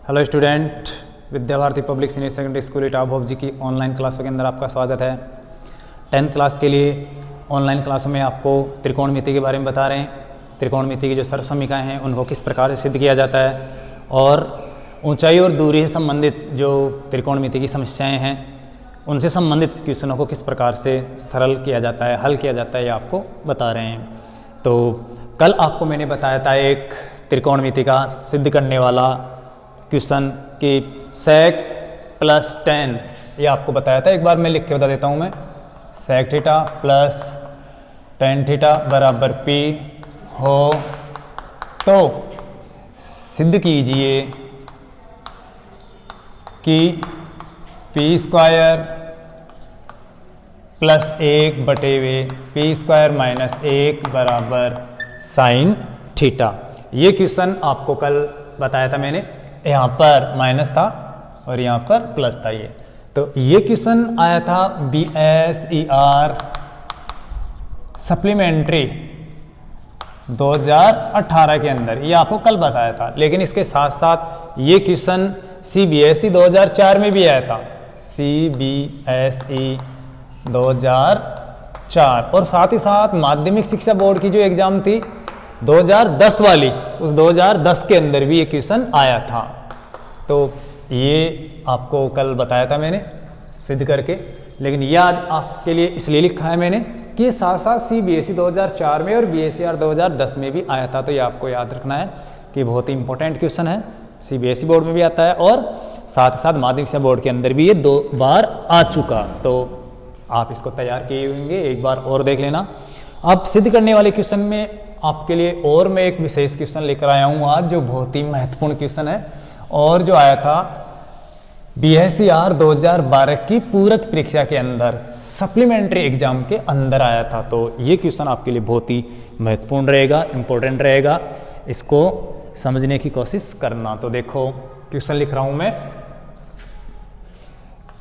Hello student, Vidya Bharati public senior secondary school Etawah Bhopal ji की ऑनलाइन क्लासों के अंदर आपका स्वागत है। 10th क्लास के लिए ऑनलाइन क्लासों में आपको त्रिकोणमिति के बारे में बता रहे हैं। त्रिकोणमिति की जो सर्वसमीकाएँ हैं उनको किस प्रकार से सिद्ध किया जाता है और ऊंचाई और दूरी से संबंधित जो त्रिकोणमिति की समस्याएँ हैं उनसे संबंधित क्वेश्चनों को किस प्रकार से सरल किया जाता है, हल किया जाता है, ये आपको बता रहे हैं। तो कल आपको मैंने बताया था एक त्रिकोणमिति का सिद्ध करने वाला क्वेश्चन कि sec प्लस tan, ये आपको बताया था। एक बार मैं लिख के बता देता हूँ मैं। sec theta plus tan theta बराबर p हो तो सिद्ध कीजिए कि p स्क्वायर प्लस 1 बटे वे p स्क्वायर माइनस 1 बराबर साइन थीटा। ये क्वेश्चन आपको कल बताया था मैंने। यहाँ पर माइनस था और यहाँ पर प्लस था। ये तो ये क्वेश्चन आया था BSER सप्लीमेंट्री 2018 के अंदर, ये आपको कल बताया था। लेकिन इसके साथ साथ ये क्वेश्चन CBSE 2004 में भी आया था। CBSE 2004 और साथ ही साथ माध्यमिक शिक्षा बोर्ड की जो एग्जाम थी 2010 वाली, उस 2010 के अंदर भी ये क्वेश्चन आया था। तो ये आपको कल बताया था मैंने सिद्ध करके। लेकिन ये आज आपके लिए इसलिए लिखा है मैंने कि ये साथ साथ CBSE 2004 में और BSER 2010 में भी आया था। तो ये आपको याद रखना है कि बहुत ही इंपॉर्टेंट क्वेश्चन है। CBSE बोर्ड में भी आता है और साथ ही साथ माध्यमिक शिक्षा बोर्ड के अंदर भी ये 2 बार आ चुका। तो आप इसको तैयार किए होंगे, एक बार और देख लेना। अब सिद्ध करने वाले क्वेश्चन में आपके लिए और मैं एक विशेष क्वेश्चन लेकर आया हूँ आज, जो बहुत ही महत्वपूर्ण क्वेश्चन है और जो आया था BSER 2012 की पूरक परीक्षा के अंदर, सप्लीमेंट्री एग्जाम के अंदर आया था। तो ये क्वेश्चन आपके लिए बहुत ही महत्वपूर्ण रहेगा, इंपॉर्टेंट रहेगा। इसको समझने की कोशिश करना। तो देखो क्वेश्चन लिख रहा हूं मैं।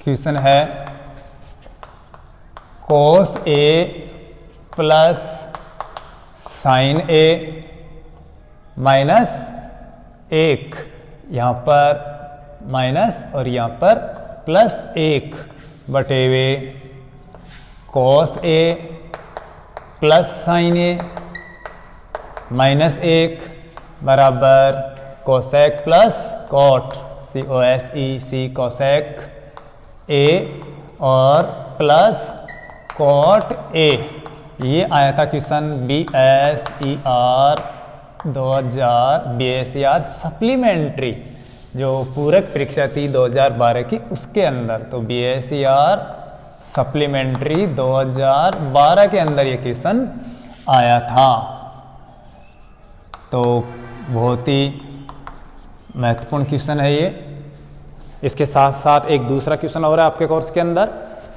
क्वेश्चन है cos A plus sine A minus 1, यहाँ पर माइनस और यहाँ पर प्लस 1 बटे वे cos A plus sine A minus 1 बराबर cosec plus cot, C cosec A और प्लस कॉट A। ये आया था क्वेश्चन BSER सप्लीमेंट्री जो पूरक परीक्षा थी 2012 की, उसके अंदर। तो BSER सप्लीमेंट्री 2012 के अंदर ये क्वेश्चन आया था। तो बहुत ही महत्वपूर्ण क्वेश्चन है ये। इसके साथ साथ एक दूसरा क्वेश्चन और है आपके कोर्स के अंदर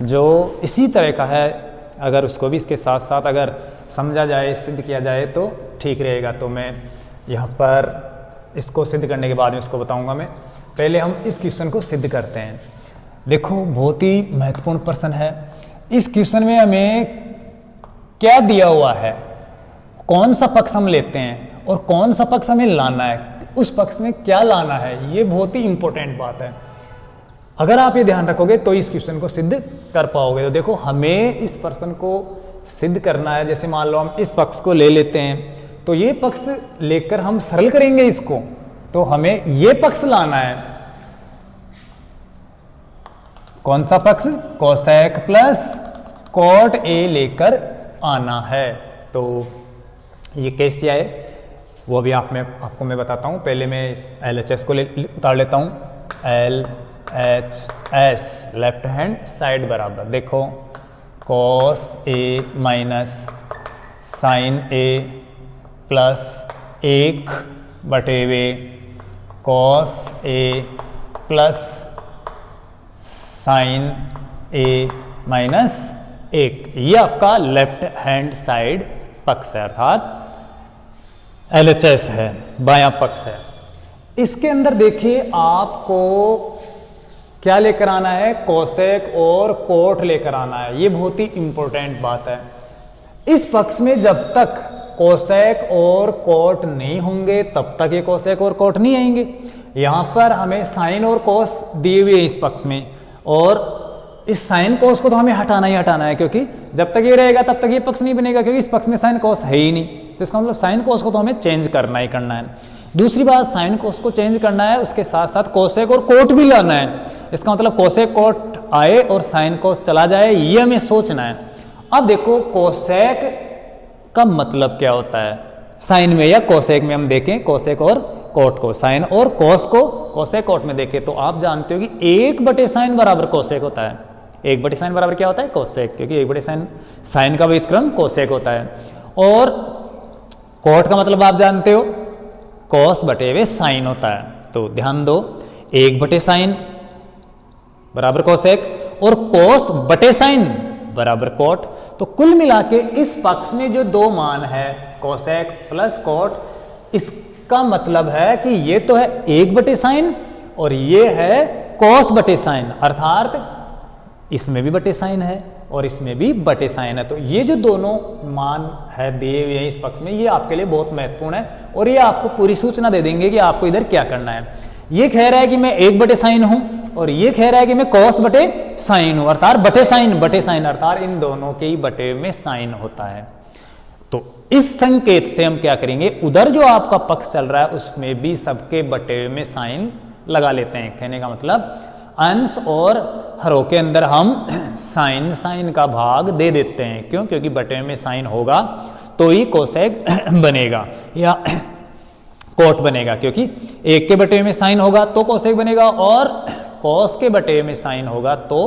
जो इसी तरह का है। अगर उसको भी इसके साथ साथ अगर समझा जाए, सिद्ध किया जाए तो ठीक रहेगा। तो मैं यहाँ पर इसको सिद्ध करने के बाद में इसको बताऊँगा मैं। पहले हम इस क्वेश्चन को सिद्ध करते हैं। देखो बहुत ही महत्वपूर्ण प्रश्न है। इस क्वेश्चन में हमें क्या दिया हुआ है, कौन सा पक्ष हम लेते हैं और कौन सा पक्ष हमें लाना है, उस पक्ष में क्या लाना है, ये बहुत ही इंपॉर्टेंट बात है। अगर आप ये ध्यान रखोगे तो इस क्वेश्चन को सिद्ध कर पाओगे। तो देखो हमें इस प्रश्न को सिद्ध करना है। जैसे मान लो हम इस पक्ष को ले लेते हैं तो ये पक्ष लेकर हम सरल करेंगे इसको, तो हमें ये पक्ष लाना है। कौन सा पक्ष? कोसेक प्लस कॉट A लेकर आना है। तो ये कैसे आए वो भी आपको मैं बताता हूँ। पहले मैं इस LHS को उतार लेता हूँ। LHS लेफ्ट हैंड साइड बराबर, देखो cos A minus sine A plus 1 बटे वे cos A plus sine A minus 1। ये आपका लेफ्ट हैंड साइड पक्ष है, अर्थात LHS है, बायां पक्ष है। इसके अंदर देखिए आपको क्या लेकर आना है, कोसेक और कोट लेकर आना है। ये बहुत ही इंपॉर्टेंट बात है। इस पक्ष में जब तक कोसेक और कोट नहीं होंगे तब तक ये कोसेक और कोट नहीं आएंगे। यहाँ पर हमें साइन और कोस दिए हुए हैं इस पक्ष में, और इस साइन कोस को तो हमें हटाना ही हटाना है, क्योंकि जब तक ये रहेगा तब तक ये पक्ष नहीं बनेगा, क्योंकि इस पक्ष में साइन कोस है ही नहीं। तो इसका मतलब साइन कोस को तो हमें चेंज करना ही करना है। दूसरी बात, साइन कोस को चेंज करना है, उसके साथ साथ कोसेक और कोट भी लाना है। इसका मतलब कोसेक कोट आए और साइन कोस चला जाए, ये हमें सोचना है। अब देखो कोसेक का मतलब क्या होता है साइन में या कोसेक में, हम देखें कोसेक और कोट को, साइन और कोस को कोसेक कोट में देखें तो आप जानते हो कि 1/sin बराबर कोसेक होता है। 1/sin बराबर क्या होता है? कोसेक, क्योंकि 1/sin साइन का व्युत्क्रम कोसेक होता है। और कोट का मतलब आप जानते हो कोस बटे हुए साइन होता है। तो ध्यान दो, 1/sin बराबर कोसेक और कोस बटे साइन बराबर कोट। तो कुल मिला के इस पक्ष में जो दो मान है कोसेक प्लस कोट, इसका मतलब है कि ये तो है 1/sin और ये है कोस बटे साइन, अर्थात इसमें भी बटे साइन है और इसमें भी बटे साइन है। तो ये जो दोनों मान है दिए हुए हैं इस पक्ष में, ये आपके लिए बहुत महत्वपूर्ण है और ये आपको पूरी सूचना दे देंगे कि आपको इधर क्या करना है। ये कह रहा है कि मैं 1/sin हूं और ये कह रहा है कि मैं cos बटे साइन हूं, अर्थात बटे साइन, अर्थात इन दोनों के ही बटे में साइन होता है। तो इस संकेत से हम क्या करेंगे, उधर जो आपका पक्ष चल रहा है उसमें भी सबके बटे में साइन लगा लेते हैं। कहने का मतलब अंश और हरों के अंदर हम साइन का भाग दे देते हैं। क्यों? क्योंकि बटे में साइन होगा तो ही कोसेक बनेगा या कोट बनेगा, क्योंकि 1 के बटे में साइन होगा तो कोसेक बनेगा और कोस के बटे में साइन होगा तो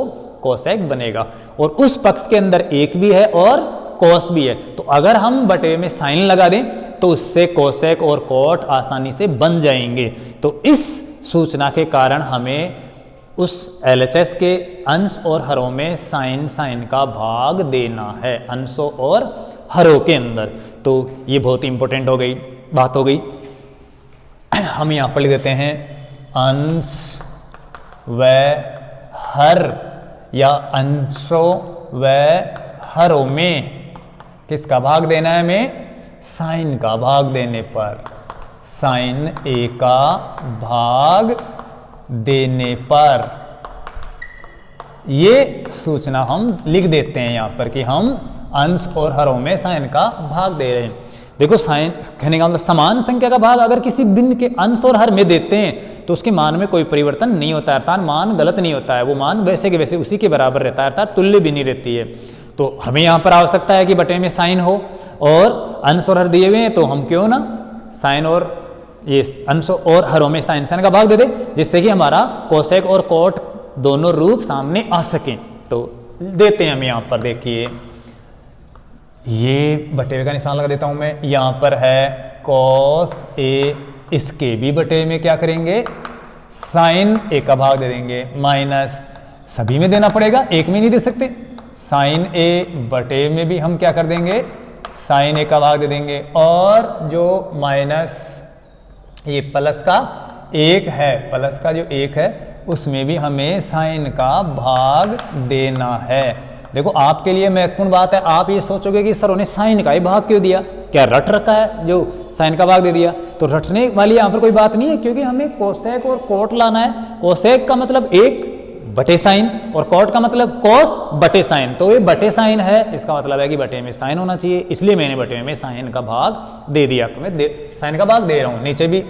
कोसेक बनेगा। और उस पक्ष के अंदर 1 भी है और कोस भी है, तो अगर हम बटे में साइन लगा दें तो उससे कोसेक और कोट आसानी से बन जाएंगे। तो इस सूचना के कारण हमें उस LHS के अंश और हरों में साइन का भाग देना है, अंशों और हरों के अंदर। तो ये बहुत इंपॉर्टेंट बात हो गई। हम यहाँ पर लिख देते हैं अंश व हर या अंशों व हरों में किसका भाग देना है हमें? साइन का भाग देने पर, साइन A का भाग देने पर ये सूचना हम लिख देते हैं यहाँ पर कि हम अंश और हरों में साइन का भाग दे रहे हैं। देखो साइन कहने का मतलब समान संख्या का भाग अगर किसी भिन्न के अंश और हर में देते हैं तो उसके मान में कोई परिवर्तन नहीं होता है, अर्थात मान गलत नहीं होता है, वो मान वैसे के वैसे उसी के बराबर रहता है, अर्थात तुल्य भी नहीं रहती है। तो हमें यहाँ पर आवश्यकता है कि बटे में साइन हो और अंश और हर दिए हुए हैं, तो हम क्यों ना साइन और ये अंश और हरों में साइन का भाग दे दे, जिससे कि हमारा कोसेक और कोट दोनों रूप सामने आ सकें। तो देते हैं हम यहाँ पर, देखिए ये बटे का निशान लगा देता हूं मैं। यहाँ पर है cos A, इसके भी बटे में क्या करेंगे? sin A का भाग दे देंगे, माइनस सभी में देना पड़ेगा, एक में नहीं दे सकते। sin A बटे में भी हम क्या कर देंगे? sin A का भाग दे देंगे, और जो माइनस ये प्लस का 1 है, प्लस का जो 1 है उसमें भी हमें साइन का भाग देना है। देखो आपके लिए महत्वपूर्ण बात है, आप ये सोचोगे कि सर ने साइन का ही भाग क्यों दिया, क्या रट रखा है जो साइन का भाग दे दिया? तो रटने वाली यहाँ पर कोई बात नहीं है, क्योंकि हमें कोसेक और कोट लाना है। कोसेक का मतलब 1/साइन और कोट का मतलब कोस बटे साइन, तो ये बटे साइन है, इसका मतलब है कि बटे में साइन होना चाहिए, इसलिए मैंने बटे में साइन का भाग दे दिया। तो मैं साइन का भाग दे रहा हूँ। नीचे भी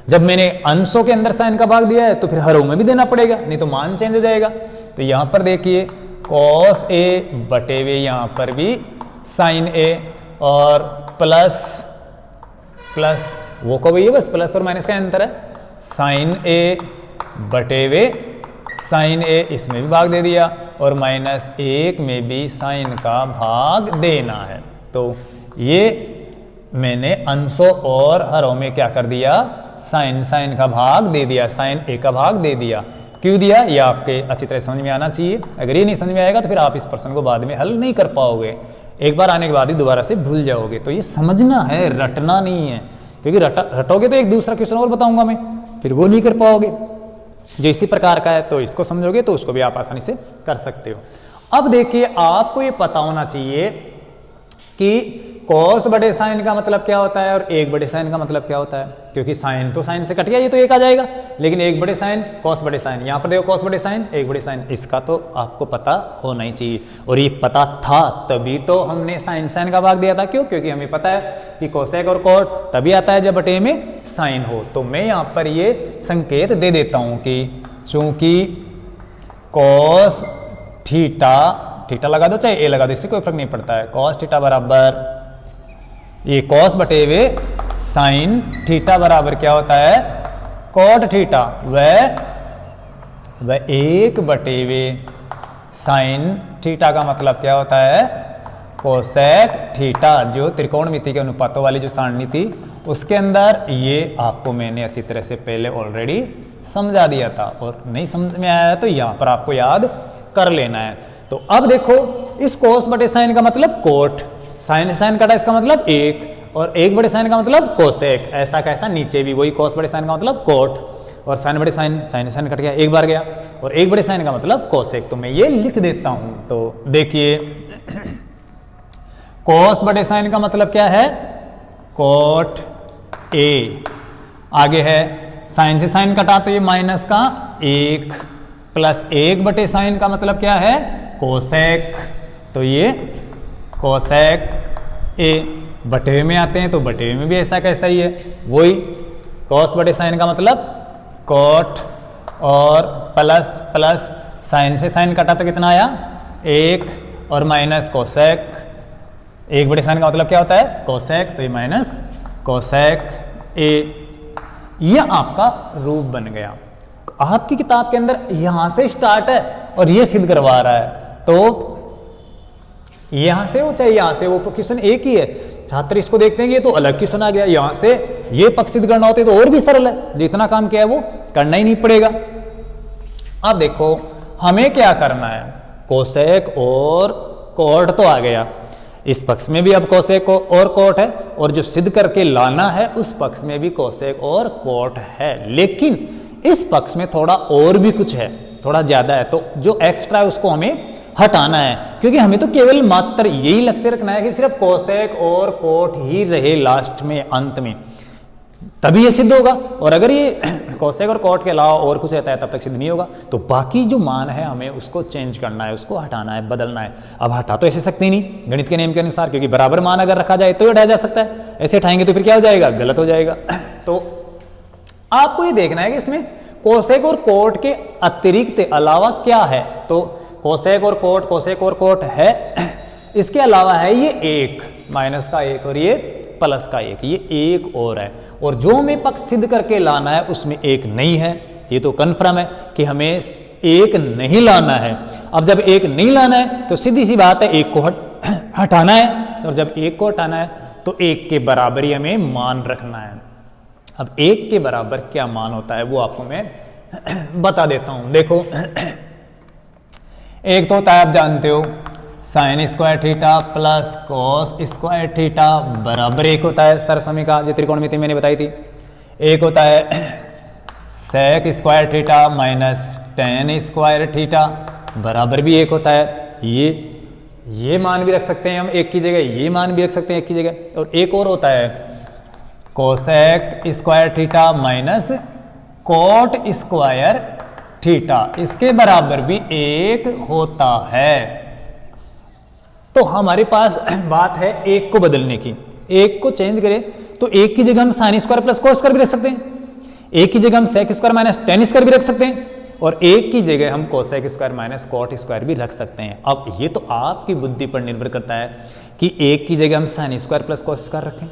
जब मैंने अंशों के अंदर साइन का भाग दिया है तो फिर हरों में भी देना पड़ेगा, नहीं तो मान चेंज हो जाएगा। तो यहाँ पर देखिए cos A बटे हुए यहाँ पर भी sin A और प्लस वो को भी है, बस प्लस और माइनस का अंतर है। sin A बटे हुए sin A, इसमें भी भाग दे दिया, और -1 में भी साइन का भाग देना है। तो ये मैंने अंशों और हरों में क्या कर दिया? साइन का भाग दे दिया, sin A का भाग दे दिया। क्यों दिया ये आपके अच्छी तरह समझ में आना चाहिए। अगर ये नहीं समझ में आएगा तो फिर आप इस प्रश्न को बाद में हल नहीं कर पाओगे, एक बार आने के बाद ही दोबारा से भूल जाओगे। तो ये समझना है, रटना नहीं है, क्योंकि रटोगे तो एक दूसरा क्वेश्चन और बताऊंगा मैं, फिर वो नहीं कर पाओगे। जो इसी प्रकार का है तो इसको समझोगे तो उसको भी आप आसानी से कर सकते हो। अब देखिए आपको ये पता होना चाहिए कि कॉस बटे साइन का मतलब क्या होता है और 1 बटे साइन का मतलब क्या होता है, क्योंकि साइन तो साइन से कट गया, ये तो 1 आ जाएगा, लेकिन 1 बटे साइन कॉस बटे साइन, यहाँ पर देखो कॉस बटे साइन 1 बटे साइन, इसका तो आपको पता होना ही चाहिए। और ये पता था तभी तो हमने साइन साइन का भाग दिया था, क्यों, क्योंकि हमें पता है कि कोसेक और कॉट तभी आता है जब बटे में साइन हो। तो मैं यहाँ पर ये संकेत दे देता हूँ कि चूंकि कॉस थीटा, थीटा लगा दो चाहे ए लगा दो, इससे कोई फर्क नहीं पड़ता है, कॉस थीटा बराबर ये कॉस बटे हुए साइन थीटा बराबर क्या होता है, कॉट थीटा, वह 1 बटे हुए साइन थीटा का मतलब क्या होता है, कोसेक थीटा। जो त्रिकोणमिति के अनुपातों वाली जो सारणी थी उसके अंदर ये आपको मैंने अच्छी तरह से पहले ऑलरेडी समझा दिया था, और नहीं समझ में आया तो यहाँ पर आपको याद कर लेना है। तो अब देखो इस कोस बटे साइन का मतलब कोट, साइन साइन कटा इसका मतलब 1, और 1 बटे साइन का मतलब कोसेक, ऐसा कैसा नीचे भी वही कोस बटे साइन का मतलब कोट, और साइन बटे साइन, साइन साइन कट गया, एक बार गया, और 1 बटे साइन का मतलब कोसेक। तो मैं ये लिख देता हूं। तो देखिए कोस बटे साइन का मतलब क्या है, कोट ए, आगे है साइन से साइन कटा तो ये माइनस का 1, प्लस 1 बटे साइन का मतलब क्या है, कोसेक, तो ये कोसेक ए। बटे में आते हैं तो बटे में भी ऐसा कैसा ही है, वही कॉस बटे साइन का मतलब कोट, और प्लस प्लस साइन से साइन कटा तो कितना आया 1, और माइनस कोसेक, 1 बटे साइन का मतलब क्या होता है, कोसेक, तो ये माइनस कोसेक ए। यह आपका रूप बन गया। आपकी किताब के अंदर यहां से स्टार्ट है और ये सिद्ध करवा रहा है, तो यहां से हो चाहे यहां से, वो क्वेश्चन एक ही है। छात्र इसको देखते हैं कि ये तो अलग क्वेश्चन आ गया, यहां से ये पक्ष सिद्ध करना होते तो और भी सरल है, जो इतना काम किया है वो करना ही नहीं पड़ेगा। अब देखो हमें क्या करना है, कोसेक और कोट तो आ गया, इस पक्ष में भी अब कोसेक और कोट है, और जो सिद्ध करके लाना है उस पक्ष में भी कोसेक और कोट है, लेकिन इस पक्ष में थोड़ा और भी कुछ है, थोड़ा ज्यादा है, तो जो एक्स्ट्रा है उसको हमें हटाना है, क्योंकि हमें तो केवल मात्र यही लक्ष्य रखना है कि सिर्फ कोसेक और कोट ही रहे लास्ट में, अंत में, तभी ये सिद्ध होगा। और अगर ये कोसेक और कोट के अलावा और कुछ रहता है तब तक सिद्ध नहीं होगा। तो बाकी जो मान है हमें उसको चेंज करना है, उसको हटाना है, बदलना है। अब हटा तो ऐसे सकते ही नहीं गणित के नियम के अनुसार, क्योंकि बराबर मान अगर रखा जाए तो हटाया जा सकता है, ऐसे हटाएंगे तो फिर क्या हो जाएगा, गलत हो जाएगा। तो आपको ये देखना है कि इसमें कोसेक और कोट के अतिरिक्त अलावा क्या है। तो कोसेक और कोट है, इसके अलावा है ये 1, माइनस का 1 और ये प्लस का 1, ये एक और है, और जो हमें पक्ष सिद्ध करके लाना है उसमें 1 नहीं है। ये तो कन्फर्म है कि हमें 1 नहीं लाना है। अब जब 1 नहीं लाना है तो सीधी सी बात है 1 को हटाना है, और जब 1 को हटाना है तो 1 के बराबर ही हमें मान रखना है। अब 1 के बराबर क्या मान होता है वो आपको मैं बता देता हूं। देखो एक तो होता है, आप जानते हो, sine square theta plus cos square theta बराबर 1 होता है, सरसमी जो त्रिकोणमिति मैंने बताई थी। एक होता है sec square theta minus tan square theta बराबर भी 1 होता है। ये मान भी रख सकते हैं हम 1 की जगह, ये मान भी रख सकते हैं 1 की जगह। और एक और होता है cosec square theta minus cot square theta, इसके बराबर भी 1 होता है। तो हमारे पास बात है 1 को बदलने की, 1 को चेंज करें तो 1 की जगह हम sine square plus cos square भी रख सकते हैं, 1 की जगह हम sec square minus tan square भी रख सकते हैं, और 1 की जगह हम cosec square minus cot square भी रख सकते हैं। अब ये तो आपकी बुद्धि पर निर्भर करता है कि 1 की जगह हम sine square plus cos square रखें,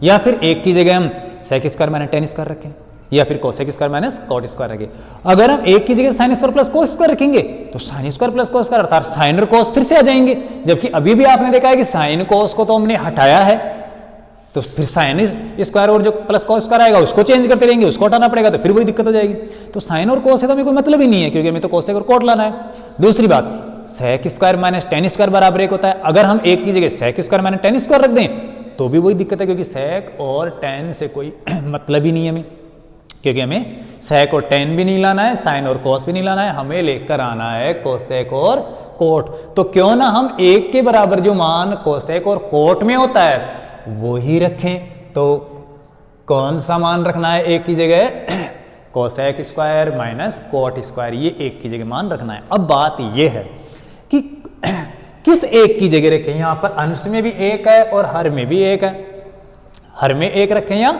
या फिर 1 की जगह हम sec square minus tan square रखें, या फिर cosec square minus cot square रखें। अगर हम 1 की जगह sine square plus cos square रखेंगे तो sine square plus cos square अर्थात साइन और कोस फिर से आ जाएंगे, जबकि अभी भी आपने देखा है कि साइन कोस को तो हमने हटाया है, तो फिर साइन स्क्वायर और जो प्लस कोस स्क्वायर आएगा उसको चेंज करते रहेंगे, उसको हटाना पड़ेगा, तो फिर वही दिक्कत हो जाएगी। तो साइन और कोस से तो हमें कोई मतलब ही नहीं है, क्योंकि हमें तो कोसेक और कोट लाना है। दूसरी बात, sec square minus tan square बराबर 1 होता है। अगर हम 1 की जगह sec square minus tan square रख दें तो भी वही दिक्कत है, क्योंकि सेक और टेन से कोई मतलब ही नहीं है हमें, क्योंकि हमें सेक और टेन भी नहीं लाना है, साइन और कोस भी नहीं लाना है, हमें लेकर आना है कोसेक और कोट। तो क्यों ना हम 1 के बराबर जो मान कोसेक और कोट में होता है वो ही रखें। तो कौन सा मान रखना है 1 की जगह? Cosec square minus cot square, ये 1 की जगह मान रखना है। अब बात ये है कि किस 1 की जगह रखें? यहां पर अंश में भी 1 है और हर में भी 1 है। हर में 1 रखें या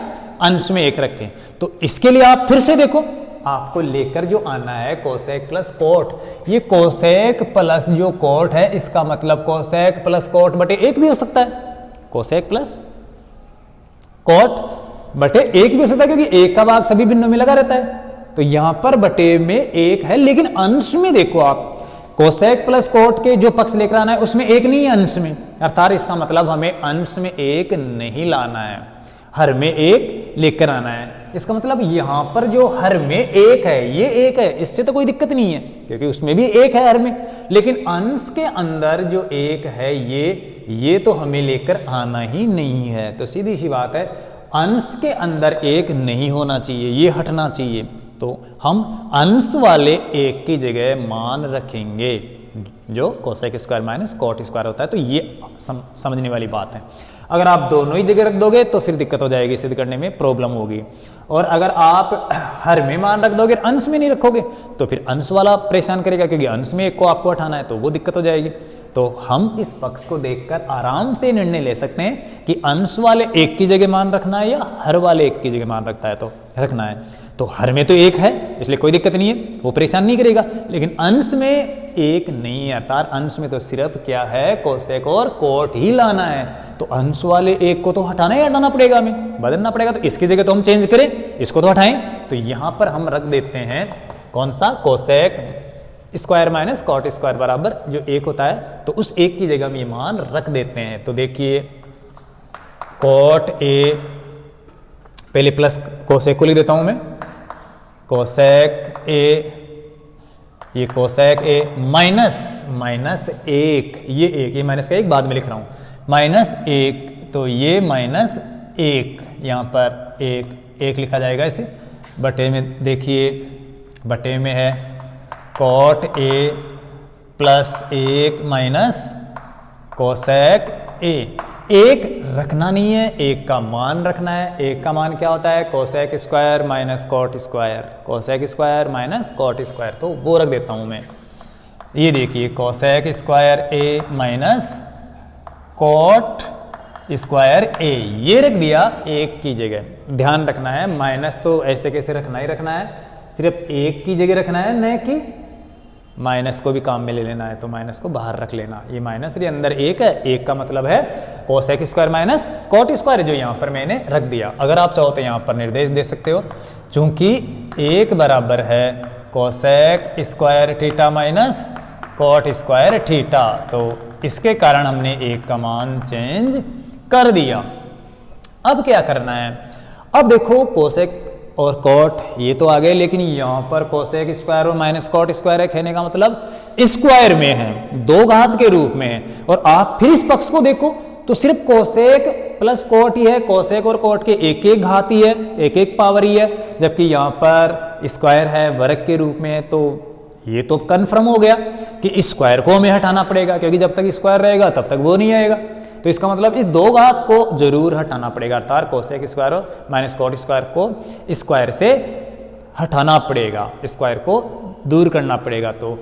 अंश में 1 रखें? तो इसके लिए आप फिर से देखो, आपको लेकर जो आना है कोसेक प्लस कोट। ये कोसेक प्लस जो कोट है इसका मतलब कोसेक प्लस कोट बटे 1 भी हो सकता है। कोसेक प्लस कोट बटे 1 भी हो सकता है, क्योंकि 1 का भाग सभी भिन्नों में लगा रहता है। तो यहां पर बटे में 1 है, लेकिन अंश में देखो आप, कोसेक प्लस कोट के जो पक्ष लेकर आना है उसमें 1 नहीं है अंश में, अर्थात इसका मतलब हमें अंश में 1 नहीं लाना है, हर में 1 लेकर आना है। इसका मतलब यहां पर जो हर में 1 है ये 1 है, इससे तो कोई दिक्कत नहीं है क्योंकि उसमें भी 1 है हर में। लेकिन अंश के अंदर जो 1 है ये तो हमें लेकर आना ही नहीं है। तो सीधी सी बात है, अंश के अंदर 1 नहीं होना चाहिए, ये हटना चाहिए। तो हम अंश वाले 1 की जगह मान रखेंगे जो cosec square minus cot square होता है। तो ये समझने वाली बात है। अगर आप दोनों ही जगह रख दोगे तो फिर दिक्कत हो जाएगी, सिद्ध करने में प्रॉब्लम होगी। और अगर आप हर में मान रख दोगे, अंश में नहीं रखोगे, तो फिर अंश वाला परेशान करेगा, क्योंकि अंश में 1 को आपको हटाना है, तो वो दिक्कत हो जाएगी। तो हम इस पक्ष को देखकर आराम से निर्णय ले सकते हैं कि अंश वाले 1 की जगह मान रखना है या हर वाले 1 की जगह मान रखता है तो रखना है। तो हर में तो 1 है इसलिए कोई दिक्कत नहीं है, वो परेशान नहीं करेगा। लेकिन अंश में 1 नहीं है, अर्थात अंश में तो सिर्फ क्या है, कोसेक और कोट ही लाना है। तो अंश वाले 1 को तो हटाना ही हटाना पड़ेगा, हमें बदलना पड़ेगा। तो इसकी जगह तो हम चेंज करें, इसको तो हटाएं। तो यहां पर हम रख देते हैं कौन सा, cosec square minus cot square बराबर जो 1 होता है, तो उस 1 की जगह हम ये मान रख देते हैं। तो देखिए कॉट ए, पहले प्लस कोसेक को लिख देता हूं मैं, कोसेक ए, ये कोसेक ए माइनस 1, ये माइनस का 1 बाद में लिख रहा हूं, -1, तो ये -1, यहां पर 1 लिखा जाएगा इसे। बटे में देखिए, बटे में है cot A plus 1 minus cosec A. 1 रखना नहीं है, 1 का मान रखना है। 1 का मान क्या होता है, cosec square minus cot square, cosec square minus cot square, तो वो रख देता हूं मैं। ये देखिए cosec square A minus cot square A, ये रख दिया 1 की जगह। ध्यान रखना है, माइनस तो ऐसे कैसे रखना ही रखना है, सिर्फ 1 की जगह रखना है, न कि माइनस को भी काम में ले लेना है। तो माइनस को बाहर रख लेना, ये माइनस ये अंदर 1 है, 1 का मतलब है cosec square minus cot square, जो यहाँ पर मैंने रख दिया। अगर आप चाहो तो यहाँ पर निर्देश दे सकते हो, चूंकि 1 बराबर है cosec square theta minus cot square theta, तो इसके कारण हमने 1 का मान चेंज कर दिया। अब क्या करना है, अब देखो कोसेक और कॉट ये तो आ गए, लेकिन यहां पर कोसेक स्क्वायर और माइनस कॉट स्क्वायर है, कहने का मतलब स्क्वायर में है, 2 घात के रूप में है। और आप फिर इस पक्ष को देखो तो सिर्फ कोसेक प्लस कॉट ही है, कोसेक और कॉट के 1 घात ही है, 1 पावर ही है, जबकि यहां पर स्क्वायर है, वर्ग के रूप में है। तो ये तो कन्फर्म हो गया कि स्क्वायर को हमें हटाना पड़ेगा, क्योंकि जब तक स्क्वायर रहेगा तब तक वो नहीं आएगा। तो इसका मतलब इस 2 घात को जरूर हटाना पड़ेगा, अर्थात कोसेक स्क्वायर और माइनस कॉट स्क्वायर को स्क्वायर से हटाना पड़ेगा, स्क्वायर को दूर करना पड़ेगा। तो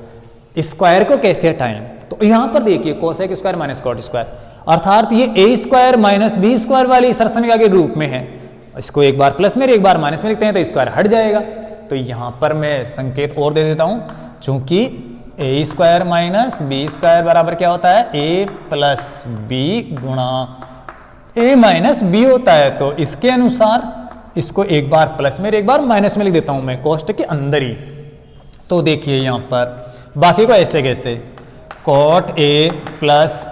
स्क्वायर को कैसे हटाएं, तो यहां पर देखिए cosec square minus cot square, अर्थात ये a square minus B square वाली सरसमिका के रूप में है। इसको एक बार प्लस में एक बार माइनस में लिखते हैं तो स्क्वायर हट जाएगा। तो यहां पर मैं संकेत और दे देता हूं, चूंकि ए स्क्वायर माइनस बी स्क्वायर बराबर क्या होता है, ए प्लस बी गुणा ए माइनस बी होता है। तो इसके अनुसार इसको एक बार प्लस में एक बार माइनस में लिख देता हूं मैं कोष्टक के अंदर ही। तो देखिए यहां पर बाकी को ऐसे कैसे, cot A plus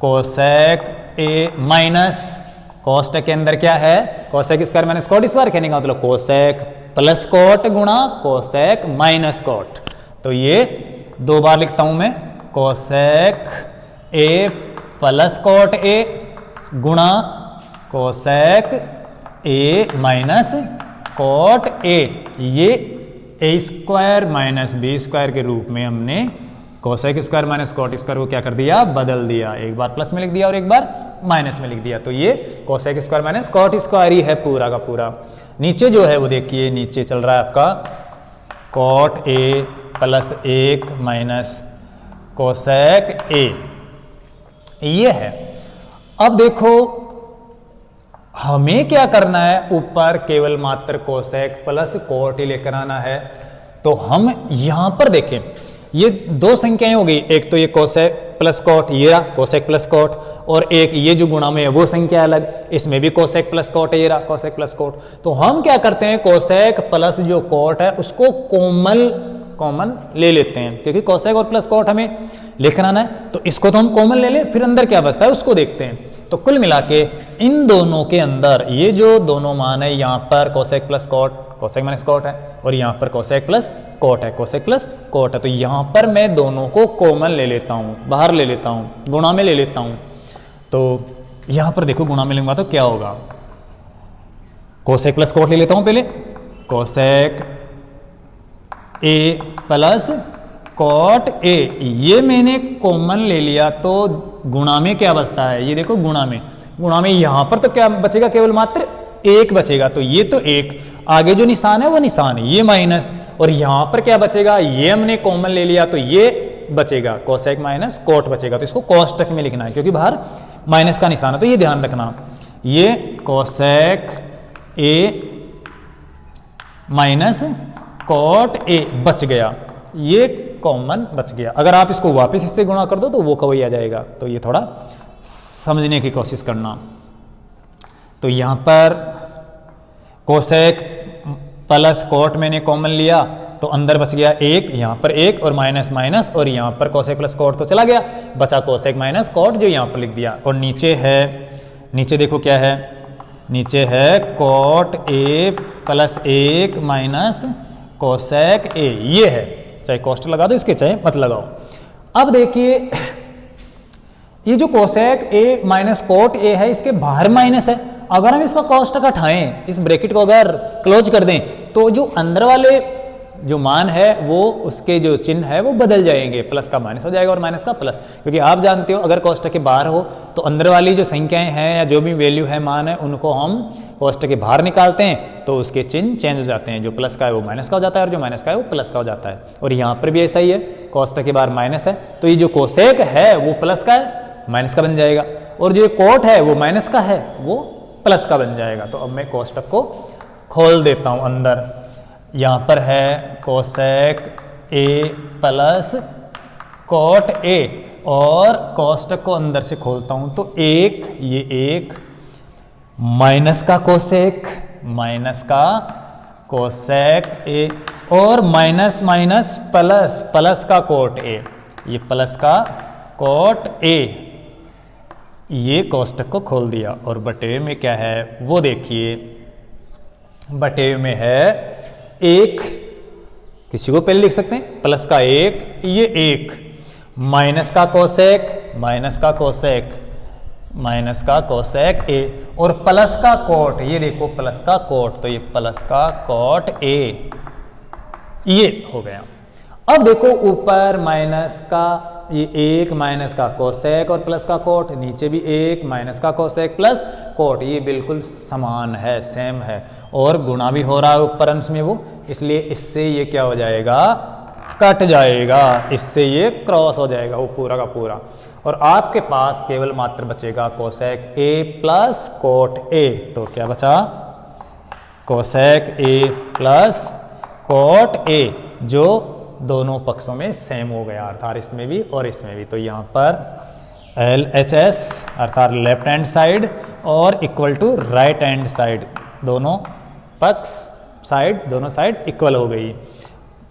cosec A minus कोष्टक के अंदर क्या है, cosec square minus cot square, कहने का मतलब कोसेक प्लस कॉट गुणा कोसेक माइनस कॉट। तो ये 2 बार लिखता हूं मैं, cosec A plus cot A गुणा cosec A minus cot A. ये A square minus B square के रूप में हमने cosec square minus cot square को क्या कर दिया, बदल दिया, एक बार प्लस में लिख दिया और एक बार माइनस में लिख दिया। तो ये cosec square minus cot square ही है पूरा का पूरा। नीचे जो है वो देखिए, नीचे चल रहा है आपका cot A plus 1 minus cosec A, ये है। अब देखो हमें क्या करना है, ऊपर केवल मात्र कोसेक प्लस कॉट ही लेकर आना है। तो हम यहां पर देखें, ये दो संख्याएं हो गई, एक तो ये कोसेक प्लस कॉट, ये रहा कोसेक प्लस कॉट, और एक ये जो गुणा में है वो संख्या अलग, इसमें भी कोसेक प्लस कॉट है, ये रहा कोसेक प्लस कॉट। तो हम क्या करते हैं, कोसेक प्लस जो कॉट है उसको कॉमन ले लेते हैं, क्योंकि कोसेक और प्लस कॉट हमें लेकर आना है। तो इसको तो हम कॉमन ले ले, फिर अंदर क्या बचता है उसको देखते हैं। तो कुल मिला के इन दोनों के अंदर ये जो दोनों मान है, यहाँ पर cosec plus cot, cosec minus cot है, और यहाँ पर कोसेक प्लस कॉट है, कोसेक प्लस कॉट है। तो यहाँ पर मैं दोनों को कॉमन ले लेता हूँ, बाहर ले लेता हूँ, गुणा में ले लेता हूँ। तो यहाँ पर देखो गुणा में लूंगा तो क्या होगा, कोसेक प्लस कॉट ले लेता हूँ पहले, cosec A plus cot A, ये मैंने कॉमन ले लिया तो गुणा में क्या बचता है, ये देखो गुणा में यहां पर तो क्या बचेगा, केवल मात्र एक बचेगा। तो ये तो एक, आगे जो निशान है वो निशान है, ये माइनस, और यहां पर क्या बचेगा, ये हमने कॉमन ले लिया तो ये बचेगा कोसेक माइनस कॉट बचेगा। तो इसको कोष्टक में लिखना है क्योंकि बाहर माइनस का निशान है, तो ये ध्यान रखना, ये cosec A minus cot A बच गया, ये कॉमन बच गया। अगर आप इसको वापस इससे गुणा कर दो तो वो कवई आ जाएगा। तो ये थोड़ा समझने की कोशिश करना। तो यहाँ पर कोसेक प्लस कॉट मैंने कॉमन लिया तो अंदर बच गया एक, यहाँ पर एक और माइनस माइनस, और यहाँ पर कोसेक प्लस कॉट तो चला गया, बचा कोसेक माइनस कॉट जो यहाँ पर लिख दिया। और नीचे है, नीचे देखो क्या है, नीचे है cot A plus 1 minus cosec A, ये है, चाहे कोष्टक लगा दो इसके चाहे मत लगाओ। अब देखिए ये जो cosec A minus cot A है, इसके बाहर माइनस है, अगर हम इसका कोष्टक हटाएं, इस ब्रैकेट को अगर क्लोज कर दें तो जो अंदर वाले जो मान है वो उसके जो चिन्ह है वो बदल जाएंगे, प्लस का माइनस हो जाएगा और माइनस का प्लस, क्योंकि आप जानते हो अगर कोष्टक के बाहर हो तो अंदर वाली जो संख्याएं हैं या जो भी वैल्यू है मान है उनको हम कोष्टक के बाहर निकालते हैं तो उसके चिन्ह चेंज हो जाते हैं, जो प्लस का है वो माइनस का हो जाता है और जो माइनस का है वो प्लस का हो जाता है। और यहाँ पर भी ऐसा ही है, कोष्टक के बाहर माइनस है तो ये जो कोसेक है वो प्लस का है, माइनस का बन जाएगा, और जो कॉट है वो माइनस का है, वो प्लस का बन जाएगा। तो अब मैं कोष्टक को खोल देता हूँ अंदर, यहाँ पर है cosec A plus cot A, और कोष्टक को अंदर से खोलता हूँ तो एक, ये एक माइनस का कोसेक, माइनस का कोसेक ए, और माइनस माइनस प्लस, प्लस का कॉट ए, ये प्लस का कॉट ए, ये कोष्टक को खोल दिया। और बटे में क्या है वो देखिए, बटे में है एक, किसी को पहले लिख सकते हैं प्लस का एक, ये एक, माइनस का कोसेक, माइनस का कोसेक, माइनस का कोसेक ए, और प्लस का कॉट, ये देखो प्लस का कॉट, तो ये प्लस का कॉट ए, ये हो गया। अब देखो ऊपर माइनस का ये एक, माइनस का कोसेक और प्लस का कॉट, नीचे भी एक, माइनस का कोसेक प्लस कॉट, ये बिल्कुल समान है, सेम है, और गुणा भी हो रहा है ऊपर अंश में वो, इसलिए इससे ये क्या हो जाएगा, कट जाएगा, इससे ये क्रॉस हो जाएगा वो पूरा का पूरा, और आपके पास केवल मात्र बचेगा cosec A plus cot A. तो क्या बचा, cosec A plus cot A, जो दोनों पक्षों में सेम हो गया, अर्थात इसमें भी और इसमें भी। तो यहाँ पर LHS अर्थात लेफ्ट हैंड साइड और equal to right hand side, दोनों पक्ष साइड, दोनों साइड इक्वल हो गई।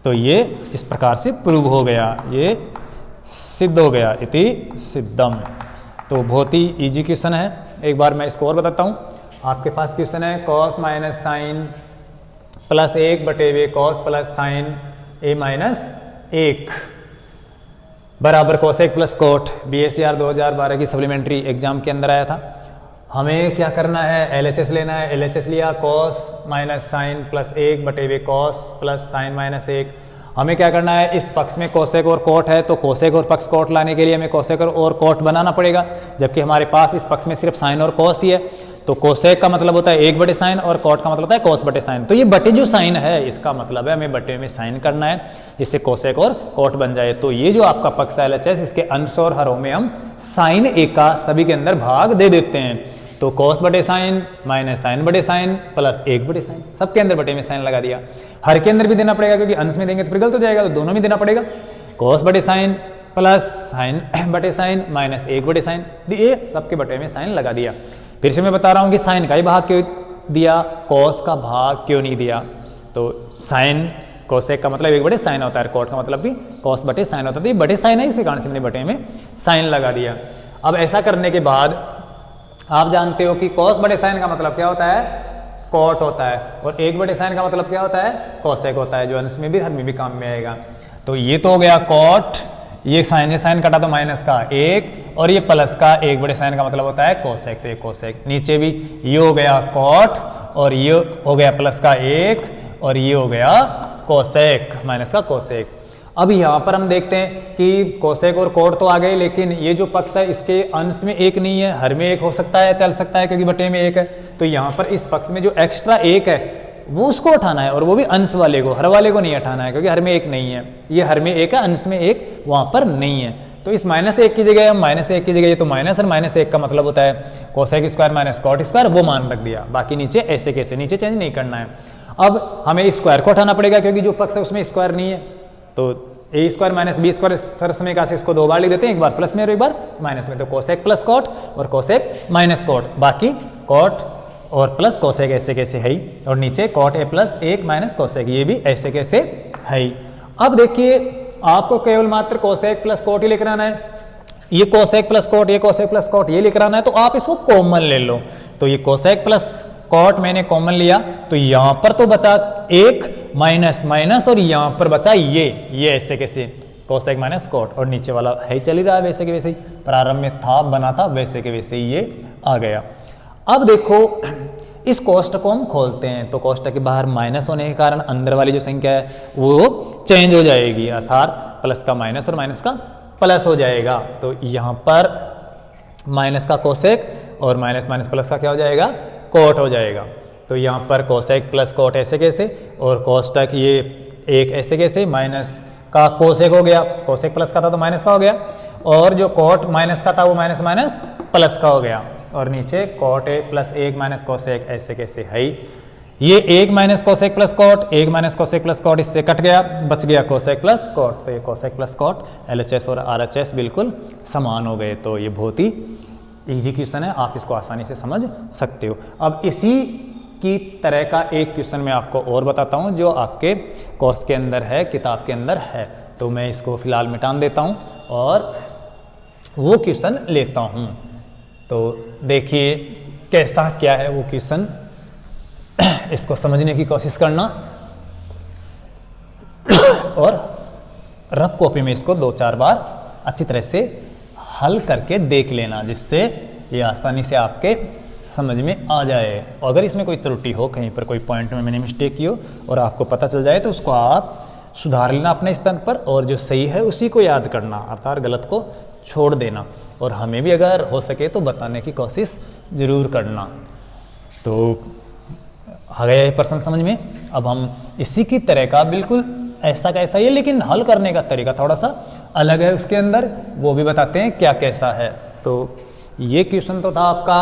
तो ये इस प्रकार से प्रूव हो गया, ये सिद्ध हो गया, इति सिद्धम। तो बहुत ही इजी क्वेश्चन है, एक बार मैं इसको और बताता हूँ। आपके पास क्वेश्चन है कॉस माइनस साइन प्लस 1 बटे वे cos plus sine A minus 1 बराबर कोसेक प्लस कॉट, BSCR 2012 की सप्लीमेंट्री एग्जाम के अंदर आया था। हमें क्या करना है, LHS लेना है, LHS लिया कॉस माइनस साइन प्लस 1 बटे वे कॉस प्लस साइन माइनस 1। हमें क्या करना है, इस पक्ष में कोसेक और कोट है, तो कोसेक और पक्ष कोट लाने के लिए हमें कोसेक और कोट बनाना पड़ेगा, जबकि हमारे पास इस पक्ष में सिर्फ साइन और कोस ही है। तो कोसेक का मतलब होता है 1 बटे साइन और कोट का मतलब होता है कोस बटे साइन। तो ये बटे जो साइन है इसका मतलब है हमें बटे में साइन करना है, जिससे कोसेक और कोट बन जाए। तो ये जो आपका पक्ष है LHS, इसके अंश और हरों में हम साइन ए का सभी के अंदर भाग दे देते हैं। तो कोस बटे साइन माइनस साइन बटे साइन प्लस 1 बटे साइन, सबके अंदर बटे में साइन लगा दिया। हर के अंदर भी देना पड़ेगा, क्योंकि अंश में देंगे तो फिर गलत हो जाएगा, तो दोनों में देना पड़ेगा। कोस बटे साइन प्लस साइन बटे साइन माइनस 1 बटे साइन, ये सबके बटे में साइन लगा दिया। फिर से मैं बता रहा हूँ कि साइन का ही भाग क्यों दिया, कोस का भाग क्यों नहीं दिया। तो साइन कोसेक का मतलब 1 बटे साइन होता है, कोट का मतलब भी कोस बटे साइन होता है। तो ये बटे साइन है, इसी कारण से मैंने बटे में साइन लगा दिया। अब ऐसा करने के बाद आप जानते हो कि कोस बटे साइन का मतलब क्या होता है, कोट होता है, और 1 बटे साइन का मतलब क्या होता है, कोसेक होता है, जो अंश में भी हर में भी काम में आएगा। तो ये तो हो गया कोट, ये साइन कटा तो माइनस का 1, और ये प्लस का 1 बटे साइन का मतलब होता है कोसेक, तो ये कोसेक। नीचे भी ये हो गया कोट, और ये हो गया प्लस का 1, और ये हो गया कोसेक, माइनस का कोसेक। अब यहाँ पर हम देखते हैं कि कोसेक और कोट तो आ गए, लेकिन ये जो पक्ष है इसके अंश में 1 नहीं है, हर में 1 हो सकता है, चल सकता है, क्योंकि बटे में 1 है। तो यहाँ पर इस पक्ष में जो एक्स्ट्रा 1 है वो उसको उठाना है, और वो भी अंश वाले को, हर वाले को नहीं उठाना है, क्योंकि हर में 1 नहीं है। ये हर में 1 है, अंश में 1 वहाँ पर नहीं है। तो इस -1 की जगह हम -1 की जगह, ये तो माइनस और -1 का मतलब होता है cosec square minus cot square, वो मान रख दिया। बाकी नीचे ऐसे कैसे, नीचे चेंज नहीं करना है। अब हमें स्क्वायर को उठाना पड़ेगा, क्योंकि जो पक्ष है उसमें स्क्वायर नहीं है। तो ए स्क्वायर माइनस बी स्क्वायर सरसमय का से इसको 2 बार लिख देते हैं, एक बार प्लस में और एक बार माइनस में। तो कोसेक प्लस कोट और कोसेक माइनस कोट, बाकी कोट और प्लस कोसेक ऐसे कैसे है ही, और नीचे cot A plus 1 minus cosec, ये भी ऐसे कैसे है ही। अब देखिए आपको केवल मात्र कोसेक प्लस कोट ही लिख आना है, ये कोसेक प्लस कोट, ये कोसेक प्लस कोट, ये लिख आना है। तो आप इसको कॉमन ले लो। तो ये कोसेक प्लस कोट मैंने कॉमन लिया, तो यहां पर तो बचा 1 माइनस माइनस, और यहां पर बचा ये ऐसे कैसे कोसेक माइनस कोट, और नीचे वाला है चल ही रहा है वैसे के वैसे ही, प्रारंभ में था बना था वैसे के वैसे ही ये आ गया। अब देखो इस कोष्टक को हम खोलते हैं, तो कोष्टक के बाहर माइनस होने के कारण अंदर वाली जो संख्या है वो चेंज हो जाएगी, अर्थात प्लस का माइनस और माइनस का प्लस हो जाएगा। तो यहाँ पर माइनस का कोसेक और माइनस माइनस प्लस का क्या हो जाएगा, कोट हो जाएगा। तो यहाँ पर कोसेक प्लस कोट ऐसे कैसे, और कोष्टक ये 1 ऐसे कैसे, माइनस का कोसेक हो गया, कोसेक प्लस का था तो माइनस का हो गया, और जो कोट माइनस का था वो माइनस माइनस प्लस का हो गया, और नीचे cot A plus 1 minus cosec ऐसे कैसे है। ये 1 minus cosec plus coat, 1 minus cosec plus coat इससे कट गया, बच गया कोसेक प्लस कोट। तो ये कोसेक प्लस कोट LHS और RHS बिल्कुल समान हो गए। तो ये बहुत ही इजी क्वेश्चन है, आप इसको आसानी से समझ सकते हो। अब इसी की तरह का एक क्वेश्चन मैं आपको और बताता हूँ, जो आपके कोर्स के अंदर है, किताब के अंदर है। तो मैं इसको फिलहाल मिटान देता हूँ और वो क्वेश्चन लेता हूँ। तो देखिए कैसा क्या है वो क्वेश्चन, इसको समझने की कोशिश करना, और रफ कॉपी में इसको 2-4 बार अच्छी तरह से हल करके देख लेना, जिससे ये आसानी से आपके समझ में आ जाए। अगर इसमें कोई त्रुटि हो, कहीं पर कोई पॉइंट में मैंने मिस्टेक की हो और आपको पता चल जाए, तो उसको आप सुधार लेना अपने स्तर पर, और जो सही है उसी को याद करना, अर्थात गलत को छोड़ देना, और हमें भी अगर हो सके तो बताने की कोशिश ज़रूर करना। तो आ गया ये प्रश्न समझ में। अब हम इसी की तरह का बिल्कुल ऐसा कैसा ही है, लेकिन हल करने का तरीका थोड़ा सा अलग है उसके अंदर, वो भी बताते हैं क्या कैसा है। तो ये क्वेश्चन तो था आपका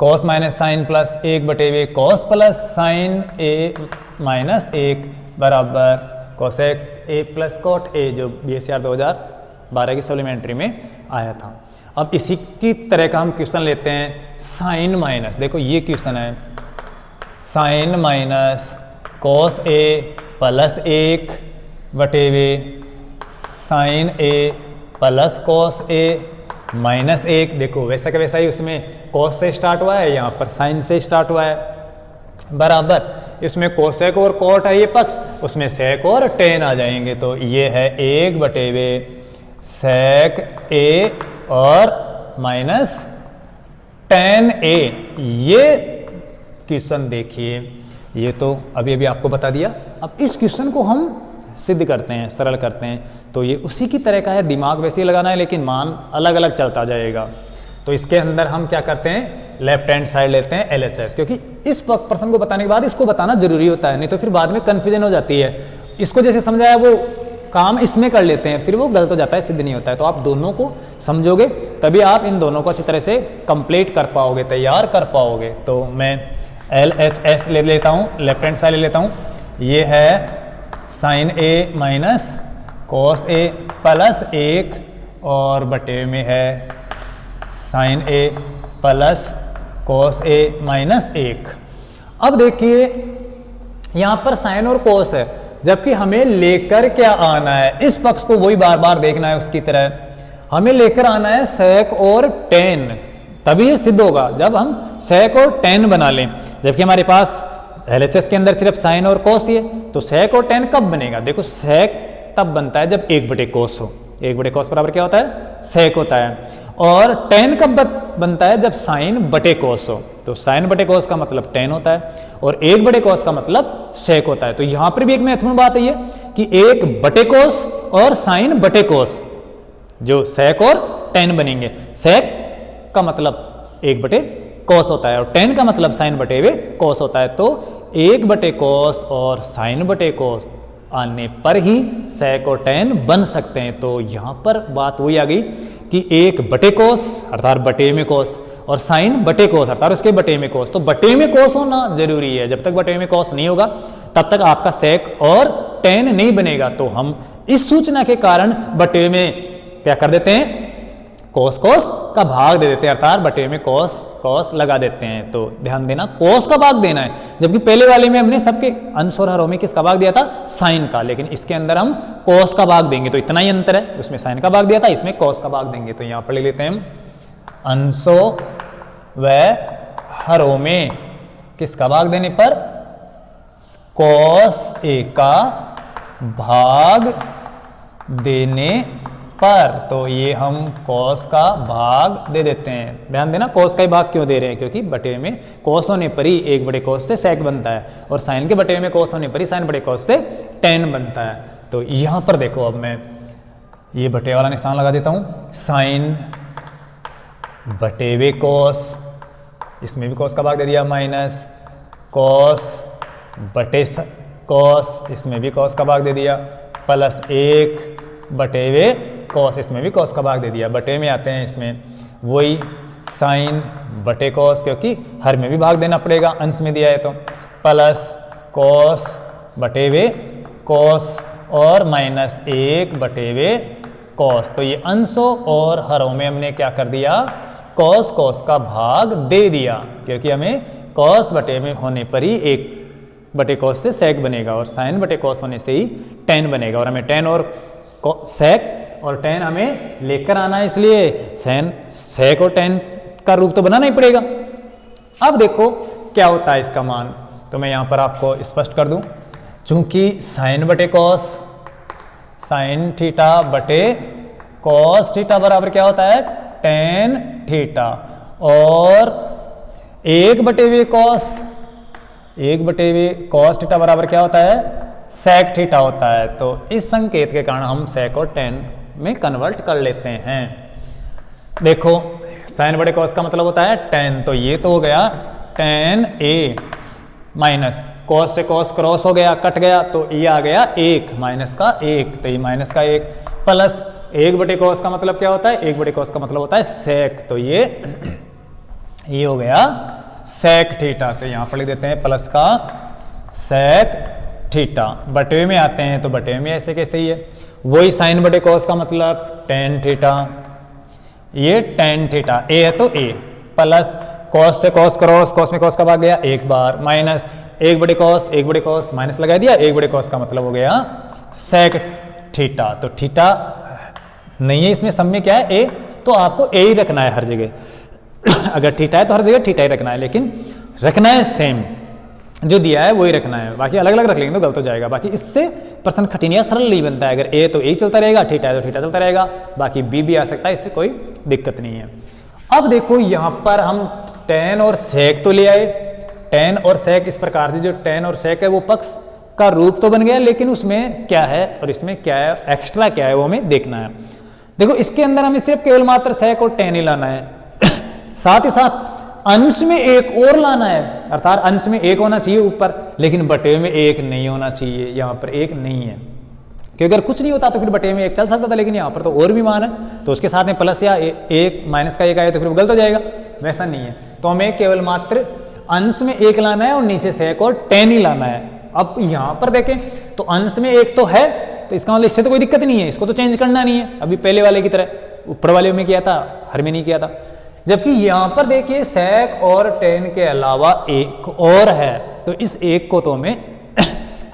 cos minus sine plus 1/2 cos plus sine A minus 1 बराबर cosec A plus cot A, जो BSR 2012 की सप्लीमेंट्री में आया था। अब इसी की तरह का हम क्वेश्चन लेते हैं साइन माइनस, देखो ये क्वेश्चन है sine minus cos A plus 1/2 sign A plus cos A minus 1। देखो वैसा का वैसा ही, उसमें कॉस से स्टार्ट हुआ है, यहाँ पर साइन से स्टार्ट हुआ है, बराबर इसमें कोसेक और कोट है ये पक्ष, उसमें सेक और टेन आ जाएंगे। तो ये है 1/2 सेक ए और माइनस टेन ए। ये क्वेश्चन देखिए ये तो अभी अभी आपको बता दिया। अब इस क्वेश्चन को हम सिद्ध करते हैं, सरल करते हैं। तो ये उसी की तरह का है, दिमाग वैसे ही लगाना है लेकिन मान अलग अलग चलता जाएगा। तो इसके अंदर हम क्या करते हैं, लेफ्ट हैंड साइड लेते हैं LHS, क्योंकि इस प्रश्न को बताने के बाद इसको बताना जरूरी होता है, नहीं तो फिर बाद में कंफ्यूजन हो जाती है। इसको जैसे समझाया वो काम इसमें कर लेते हैं, फिर वो गलत हो जाता है, सिद्ध नहीं होता है। तो आप दोनों को समझोगे तभी आप इन दोनों को अच्छी तरह से कंप्लीट कर पाओगे, तैयार कर पाओगे। तो मैं LHS ले लेता हूँ, लेफ्ट हैंड साइड ले लेता हूँ। ये है sine A minus cos A plus 1 और बटे में है sine A plus cos A minus 1। अब देखिए यहाँ पर साइन और कॉस है, जबकि हमें लेकर क्या आना है, इस पक्ष को वही बार बार देखना है उसकी तरह। हमें लेकर आना है सेक और टेन, तभी ये सिद्ध होगा जब हम सेक और टेन बना लें। जबकि हमारे पास LHS के अंदर सिर्फ साइन और कॉस ही है, तो सेक और टेन कब बनेगा? देखो सेक तब बनता है जब 1 बटे कॉस हो। 1 बटे कॉस बराबर क्या होता है? सेक होता है। और टेन कब बनता है? जब साइन बटे कॉस हो। तो साइन बटे कॉस का मतलब टेन होता है और 1 बटे कॉस का मतलब सेक होता है। तो यहां पर भी एक महत्वपूर्ण बात है ये कि 1 बटे कॉस और साइन बटे कॉस, जो सेक और टेन बनेंगे। सेक का मतलब 1 बटे कॉस होता है और टेन का मतलब साइन बटे हुए कॉस होता है। तो 1 बटे कॉस और साइन बटे कॉस आने पर ही सेक और टेन बन सकते हैं। तो यहाँ पर बात वही आ गई कि 1 बटे कॉस अर्थात बटे में कॉस और साइन बटे कॉस अर्थात उसके बटे में कॉस। तो बटे में कॉस होना जरूरी है, जब तक बटे में कॉस नहीं होगा तब तक आपका सेक और टेन नहीं बनेगा। तो हम इस सूचना के कारण बटे में क्या कर देते हैं, कॉस कॉस का भाग दे देते हैं, अर्थात बटे में कॉस कॉस लगा देते हैं। तो ध्यान देना कॉस का भाग देना है, जबकि पहले वाले में हमने सबके अंश और हरों में किसका भाग दिया था? साइन का। लेकिन इसके अंदर हम कॉस का भाग देंगे, तो इतना ही अंतर है, उसमें साइन का भाग दिया था, इसमें कॉस का भाग देंगे। तो यहां पर ले लेते हैं हम अंशों व हरों में किसका भाग देने पर? कॉस A का भाग देने पर। तो ये हम कॉस का भाग दे देते हैं। ध्यान देना कॉस का ही भाग क्यों दे रहे हैं, क्योंकि बटे में कॉस होने पर ही 1 बटे कॉस से सेक बनता है और साइन के बटे में कॉस होने पर ही साइन बटे कॉस से टेन बनता है। तो यहां पर देखो, अब मैं ये बटे वाला निशान लगा देता हूं, साइन बटे वे कॉस, इसमें भी कॉस का भाग दे दिया, माइनस कॉस बटे कॉस, इसमें भी कॉस का भाग दे दिया, प्लस 1 बटे वे कॉस, इसमें भी कॉस का भाग दे दिया। बटे में आते हैं, इसमें वही साइन बटे कॉस, क्योंकि हर में भी भाग देना पड़ेगा, अंश में दिया है तो, प्लस कॉस बटे वे कॉस और माइनस 1 बटे वे कॉस। तो ये अंशों और हरों में हमने क्या कर दिया, कॉस कॉस का भाग दे दिया, क्योंकि हमें कॉस बटे में होने पर ही 1 बटे कॉस से सेक बनेगा और साइन बटे कॉस होने से ही टेन बनेगा। और हमें टेन और सेक और टेन हमें लेकर आना है, इसलिए सेक और टेन का रूप तो बनाना ही पड़ेगा। अब देखो क्या होता है इसका मान, तो मैं यहां पर आपको स्पष्ट कर दूं। चूंकि साइन बटे कॉस, साइन थीटा बटे कॉस थीटा बराबर क्या होता है, टेन थीटा, और 1 बटे वे कॉस, 1 बटे वे कॉस थीटा बराबर क्या होता है, सेक थीटा होता है। तो इस संकेत के कारण हम सेक और टेन में कन्वर्ट कर लेते हैं। देखो साइन बटे कॉस का मतलब होता है टेन, तो ये तो हो गया टेन ए, माइनस कॉस से कॉस क्रॉस हो गया, कट गया, तो ये आ गया 1 माइनस का 1, तो ये माइनस का 1, प्लस 1 बटे कॉस का मतलब क्या होता है, 1 बटे कॉस का मतलब होता है सेक, तो ये हो गया सेक थीटा। तो यहां पर लिख देते हैं प्लस का सेक थीटा। बटे में आते हैं, तो बटे में ऐसे कैसे ही है, वही साइन बटे कॉस का मतलब टेन थीटा, ये टेन थीटा, ए है तो ए, प्लस कॉस से कॉस क्रॉस, कॉस में कॉस का भाग गया एक बार, माइनस 1 बटे कॉस, 1 बटे कॉस माइनस लगा दिया, 1 बटे कॉस का मतलब हो गया सेक थीटा। तो थीटा नहीं है इसमें, सब में क्या है ए, तो आपको ए ही रखना है हर जगह। अगर थीटा है तो हर जगह थीटा ही रखना है, लेकिन रखना है सेम, जो दिया है वही रखना है, बाकी अलग अलग रख लेंगे तो गलत हो जाएगा। बाकी इससे प्रश्न कठिन या सरल नहीं बनता है, अगर ए तो ए चलता रहेगा, थीटा है तो थीटा चलता रहेगा, बाकी बी भी आ सकता है, इससे कोई दिक्कत नहीं है। अब देखो यहां पर हम टेन और सेक तो ले आए, टेन और सेक इस प्रकार से, जो टेन और सेक है वो पक्ष का रूप तो बन गया, लेकिन उसमें क्या है और इसमें क्या है, एक्स्ट्रा क्या है वो हमें देखना है। देखो इसके अंदर हमें सिर्फ केवल मात्र सेक और टेन ही लाना है साथ ही साथ अंश में एक और लाना है, अर्थात अंश में एक होना चाहिए ऊपर, लेकिन बटे में एक नहीं होना चाहिए। यहाँ पर एक नहीं है, क्योंकि अगर कुछ नहीं होता तो फिर बटे में एक चल सकता था, लेकिन यहाँ पर तो और भी मान है, तो उसके साथ में प्लस या एक माइनस का एक आए तो फिर वो गलत हो जाएगा, वैसा नहीं है। तो हमें केवल मात्र अंश में एक लाना है और नीचे सेक और टेन ही लाना है। अब यहाँ पर देखें तो अंश में एक तो है, तो इसका मतलब इससे तो कोई दिक्कत नहीं है, इसको तो चेंज करना नहीं है, अभी पहले वाले की तरह ऊपर वाले में किया था, हर में नहीं किया था। जबकि यहाँ पर देखिए सेक और टेन के अलावा एक और है, तो इस एक को तो हमें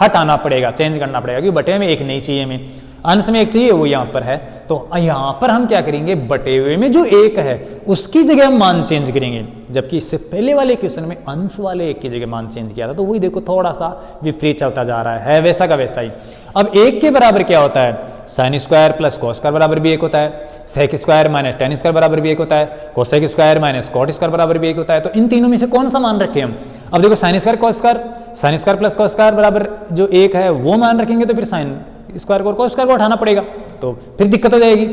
हटाना पड़ेगा, चेंज करना पड़ेगा, क्योंकि बटे में एक नहीं चाहिए हमें, अंश में एक चाहिए, वो यहाँ पर है। तो यहाँ पर हम क्या करेंगे, बटे हुए में जो एक है उसकी जगह हम मान चेंज करेंगे, जबकि इससे पहले वाले क्वेश्चन में अंश वाले एक की जगह मान चेंज किया था। तो वही देखो थोड़ा सा विपरीत चलता जा रहा है वैसा का वैसा ही। अब एक के बराबर क्या होता है, sine square plus cos square बराबर भी एक होता है, sec square minus tan square बराबर भी एक होता है, cosec square minus cot square बराबर भी एक होता है। तो इन तीनों में से कौन सा मान रखें हम। अब देखो sine square cos square, sign square plus cos square बराबर जो एक है वो मान रखेंगे, तो फिर साइन स्क्वायर को और कॉस स्क्वायर को हटाना पड़ेगा, तो फिर दिक्कत हो जाएगी।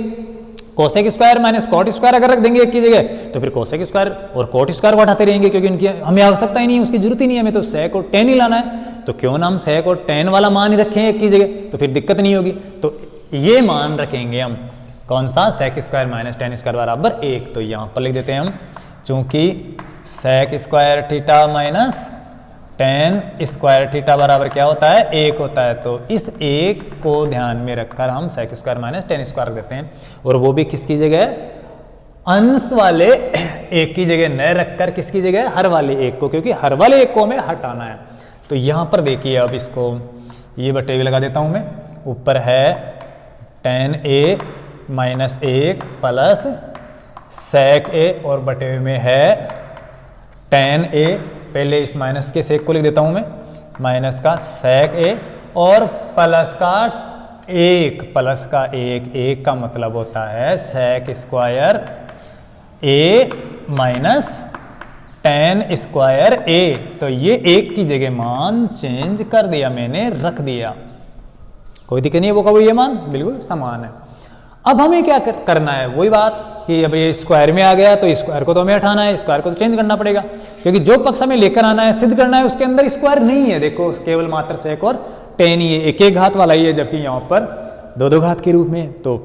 Cosec square minus cot square अगर रख देंगे एक की जगह, तो फिर कोसेक स्क्वायर और कॉट स्क्वायर को हटाते रहेंगे, क्योंकि इनकी हमें आवश्यकता ही नहीं है, उसकी जरूरत ही नहीं है, हमें तो सेक और टेन ही लाना है। तो क्यों ना हम सेक और टेन वाला मान ही रखें एक की जगह, तो फिर दिक्कत नहीं होगी। तो ये मान रखेंगे हम, कौन सा, sec square minus tan square बराबर एक। तो यहाँ पर लिख देते हैं हम, चूंकि sec square theta minus tan square theta बराबर क्या होता है, एक होता है। तो इस एक को ध्यान में रखकर हम sec square minus tan square रख देते हैं, और वो भी किसकी जगह, अंश वाले एक की जगह न रखकर किसकी जगह, हर वाले एक को, क्योंकि हर वाले एक को हमें हटाना है। तो यहाँ पर देखिए, अब इसको ये बटे हुए लगा देता हूँ मैं, ऊपर है टेन ए माइनस एक प्लस सेक ए, और बटे हुए में है टेन ए, पहले इस माइनस के सेक को लिख देता हूं मैं, माइनस का सेक ए और प्लस का एक, प्लस का एक, एक का मतलब होता है sec square A minus tan square ए। तो ये एक की जगह मान चेंज कर दिया मैंने, रख दिया, कोई दिक्कत नहीं है, वो का वो ये मान बिल्कुल समान है। अब हमें क्या करना है, वही बात कि अब ये स्क्वायर में आ गया, तो स्क्वायर को तो हमें हटाना है, स्क्वायर को तो चेंज करना पड़ेगा, क्योंकि जो पक्ष हमें लेकर आना है, सिद्ध करना है, उसके अंदर स्क्वायर नहीं है। देखो केवल मात्र सेक और टेन ही है, एक एक घात वाला ही है, जबकि यहाँ पर दो दो घात के रूप में। तो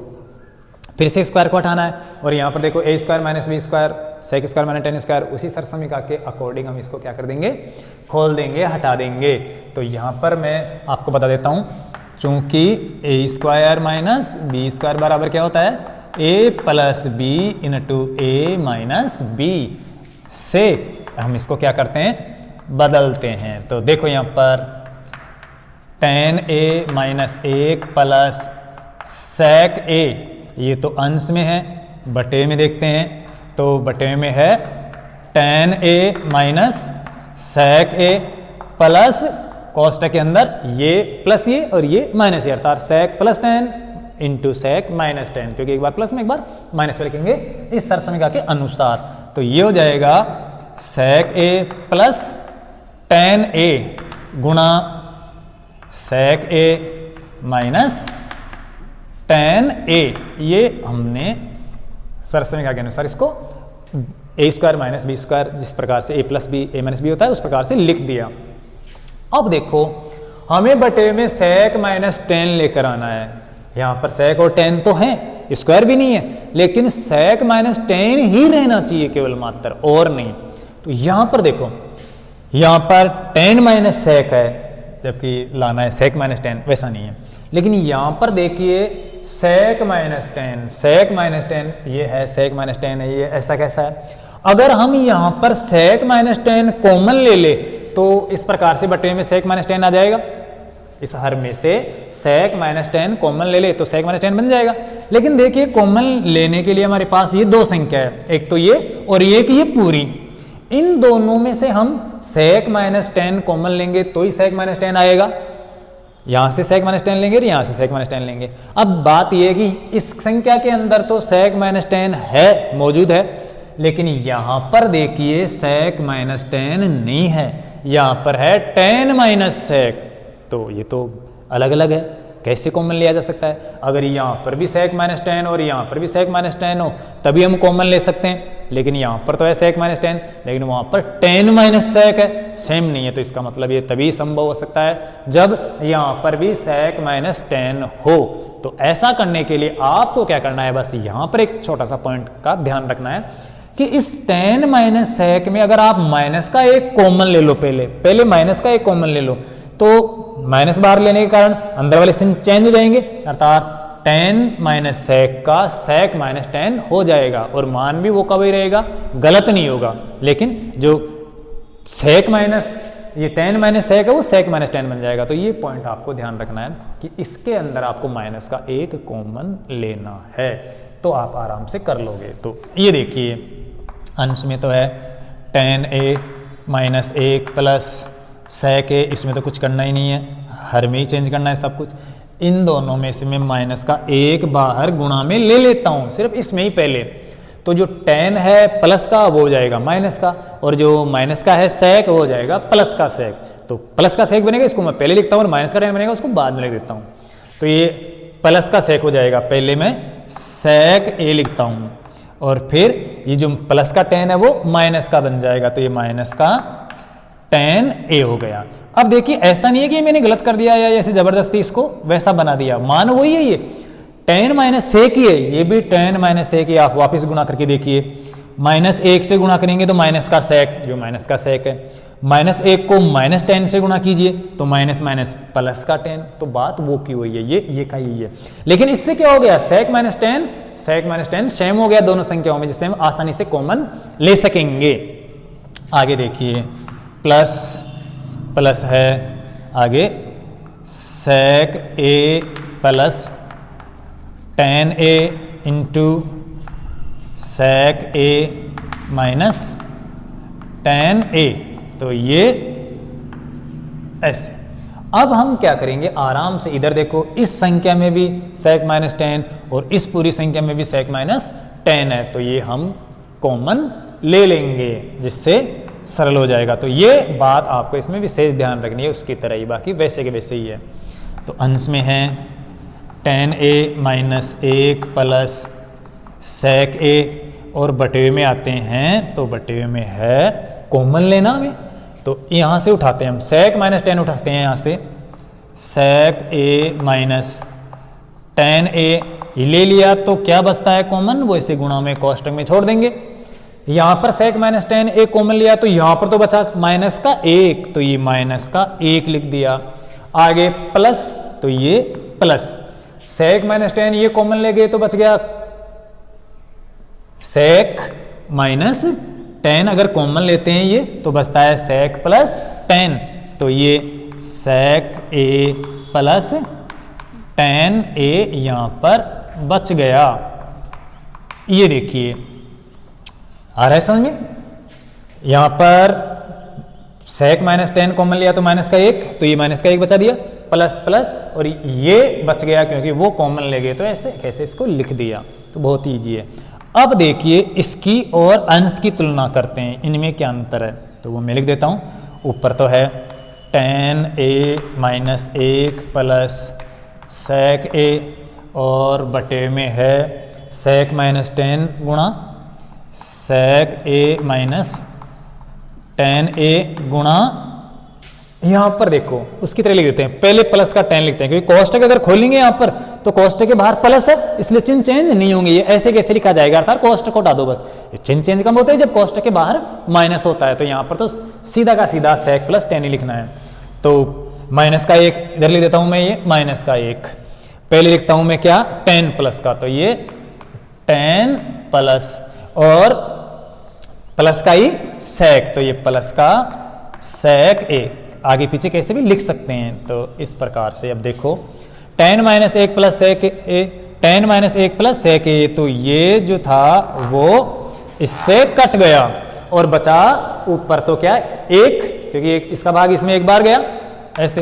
फिर से स्क्वायर को हटाना है, और यहाँ पर देखो A square minus B square sec square minus tan square, उसी सरसमीका के अकॉर्डिंग हम इसको क्या कर देंगे, खोल देंगे, हटा देंगे। तो यहाँ पर मैं आपको बता देता हूँ, चूंकि ए स्क्वायर माइनस बी स्क्वायर बराबर क्या होता है, ए प्लस बी इंटू ए माइनस बी, से हम इसको क्या करते हैं, बदलते हैं। तो देखो यहाँ पर टेन ए माइनस एक प्लस सेक ए, ये तो अंश में है, बटे में देखते हैं, तो बटे में है टेन ए माइनस सेक ए प्लस कोष्टक के अंदर ये प्लस ये और ये माइनस ये, अर्थात sec plus tan into sec minus tan, क्योंकि एक बार प्लस में एक बार माइनस में लिखेंगे इस सरसमीका के अनुसार। तो ये हो जाएगा सेक ए प्लस टेन ए गुणा सेक ए माइनस टेन ए, ये हमने सरसमीका के अनुसार इसको ए स्क्वायर माइनस बी स्क्वायर, जिस प्रकार से ए प्लस बी ए माइनस बी होता है, उस प्रकार से लिख दिया। अब देखो हमें बटे में सेक माइनस टेन लेकर आना है, यहाँ पर सेक और टेन तो है, स्क्वायर भी नहीं है, लेकिन सेक माइनस टेन ही रहना चाहिए केवल मात्र, और नहीं। तो यहाँ पर देखो, यहाँ पर टेन माइनस सेक है, जबकि लाना है सेक माइनस टेन, वैसा नहीं है। लेकिन यहाँ पर देखिए sec minus tan, sec minus tan ये है, सेक माइनस टेन है, ये ऐसा कैसा है। अगर हम यहाँ पर सेक माइनस टेन कॉमन ले ले, तो इस प्रकार से बटे में सेक माइनस टेन आ जाएगा, इस हर में से सेक माइनस टेन कॉमन ले ले तो सेक माइनस टेन बन जाएगा। लेकिन देखिए कॉमन लेने के लिए हमारे पास ये दो संख्या है, एक तो ये और एक ये पूरी, इन दोनों में से हम सेक माइनस टेन कॉमन लेंगे तो ही सेक माइनस टेन आएगा, यहां से सेक माइनस टेन लेंगे और यहां से सेक माइनस टेन लेंगे। अब बात यह है कि इस संख्या के अंदर तो सेक माइनस टेन है, मौजूद है, लेकिन यहां पर देखिए सेक माइनस टेन नहीं है, यहाँ पर है टेन माइनस सेक, तो ये तो अलग अलग है, कैसे कॉमन लिया जा सकता है? अगर यहाँ पर भी सेक माइनस टेन और यहाँ पर भी सेक माइनस टेन हो तभी हम कॉमन ले सकते हैं, लेकिन यहाँ पर तो है सेक माइनस टेन, लेकिन वहाँ पर टेन माइनस सेक है, सेम नहीं है। तो इसका मतलब ये तभी संभव हो सकता है जब यहाँ पर भी सेक माइनस टेन हो। तो ऐसा करने के लिए आपको क्या करना है, बस यहाँ पर एक छोटा सा पॉइंट का ध्यान रखना है कि इस टेन माइनस सेक में अगर आप माइनस का एक कॉमन ले लो, पहले माइनस का एक कॉमन ले लो, तो माइनस बाहर लेने के कारण अंदर वाले चिन्ह चेंज हो जाएंगे, अर्थात टेन माइनस सेक का सेक माइनस टेन हो जाएगा और मान भी वो कब ही रहेगा, गलत नहीं होगा। लेकिन जो सेक माइनस ये टेन माइनस सेक है वो सेक माइनस टेन बन जाएगा। तो ये पॉइंट आपको ध्यान रखना है कि इसके अंदर आपको माइनस का एक कॉमन लेना है, तो आप आराम से कर लोगे। तो ये देखिए अंश में तो है टेन ए माइनस एक प्लस सेक ए, इसमें तो कुछ करना ही नहीं है, हर में ही चेंज करना है सब कुछ। इन दोनों में से मैं माइनस का एक बाहर गुणा में ले लेता हूँ, सिर्फ इसमें ही पहले। तो जो टेन है प्लस का वो हो जाएगा माइनस का, और जो माइनस का है सेक वो हो जाएगा प्लस का सेक। तो प्लस का सेक बनेगा, इसको मैं पहले लिखता हूँ, और माइनस का टेन बनेगा उसको बाद में लिख देता हूँ। तो ये प्लस का सेक हो जाएगा, पहले मैं सेक ए लिखता हूँ, और फिर ये जो प्लस का टेन है वो माइनस का बन जाएगा, तो ये माइनस का टेन ए हो गया। अब देखिए ऐसा नहीं है कि मैंने गलत कर दिया या ऐसे जबरदस्ती इसको वैसा बना दिया, मान वही है, ये टेन माइनस सेक ही है, ये भी टेन माइनस सेक ही। आप वापस गुणा करके देखिए, माइनस एक से गुणा करेंगे तो माइनस का सेक, जो माइनस का सेक है, माइनस एक को माइनस टेन से गुणा कीजिए तो माइनस माइनस प्लस का टेन, तो बात वो की हुई है, ये का ही है। लेकिन इससे क्या हो गया, सेक माइनस टेन सेम हो गया दोनों संख्याओं में, जिससे हम आसानी से कॉमन ले सकेंगे। आगे देखिए प्लस प्लस है, आगे सेक ए प्लस टेन ए इंटू सेक ए माइनस टेन ए, तो ये ऐसे। अब हम क्या करेंगे, आराम से इधर देखो, इस संख्या में भी सेक माइनस टेन और इस पूरी संख्या में भी सेक माइनस टेन है, तो ये हम कॉमन ले लेंगे, जिससे सरल हो जाएगा। तो ये बात आपको इसमें विशेष ध्यान रखनी है, उसकी तरह ही, बाकी वैसे के वैसे ही है। तो अंश में है टेन ए माइनस एक प्लस सेक ए, और बटे में आते हैं तो बटे में है कॉमन लेना हमें, तो यहाँ से उठाते हैं हम, सेक माइनस टेन उठाते हैं यहाँ से, सेक ए माइनस टेन ए ले लिया, तो क्या बचता है कॉमन, वो इसे गुणा में कोष्टक में छोड़ देंगे। यहाँ पर सेक माइनस टेन ए कॉमन लिया तो यहाँ पर तो बचा माइनस का एक, तो ये माइनस का एक लिख दिया। आगे प्लस, तो ये प्लस, सेक माइनस टेन ये कॉमन ले गए तो बच गया सेक माइनस टेन, अगर कॉमन लेते हैं ये तो बचता है सेक प्लस टेन, तो ये सेक ए प्लस टेन ए यहाँ पर बच गया। ये देखिए आ रहा है समझ में, यहाँ पर सेक माइनस टेन कॉमन लिया तो माइनस का एक, तो ये माइनस का एक बचा दिया, प्लस प्लस, और ये बच गया क्योंकि वो कॉमन ले गए, तो ऐसे कैसे इसको लिख दिया, तो बहुत ईजी है। अब देखिए इसकी और अंश की तुलना करते हैं, इनमें क्या अंतर है, तो वो मैं लिख देता हूँ। ऊपर तो है टेन ए माइनस एक प्लस सेक ए, और बटे में है सेक माइनस टेन गुणा सेक ए माइनस टेन ए गुणा, यहाँ पर देखो उसकी तरह लिख देते हैं, पहले प्लस का टेन लिखते हैं, क्योंकि कोष्टक अगर खोलेंगे यहाँ पर तो कोष्टक के बाहर प्लस है, इसलिए चिन्ह चेंज नहीं होंगे, ये ऐसे कैसे लिखा जाएगा, अर्थात कोष्टक को हटा दो बस। चिन्ह चेंज कम होता है जब कोष्टक के बाहर माइनस होता है, तो यहाँ पर तो सीधा का सीधा सेक प्लस टेन ही लिखना है। तो माइनस का एक इधर लिख देता हूँ मैं, ये माइनस का एक, पहले लिखता हूँ मैं क्या, टेन प्लस का, तो ये टेन प्लस, और प्लस का ही सेक, तो ये प्लस का सेक ए, आगे पीछे कैसे भी लिख सकते हैं। तो इस प्रकार से अब देखो टेन माइनस एक प्लस सेक ए, टेन माइनस एक प्लस सेक ए, तो ये जो था वो इससे कट गया और बचा ऊपर तो क्या एक, क्योंकि एक इसका भाग इसमें एक बार गया ऐसे,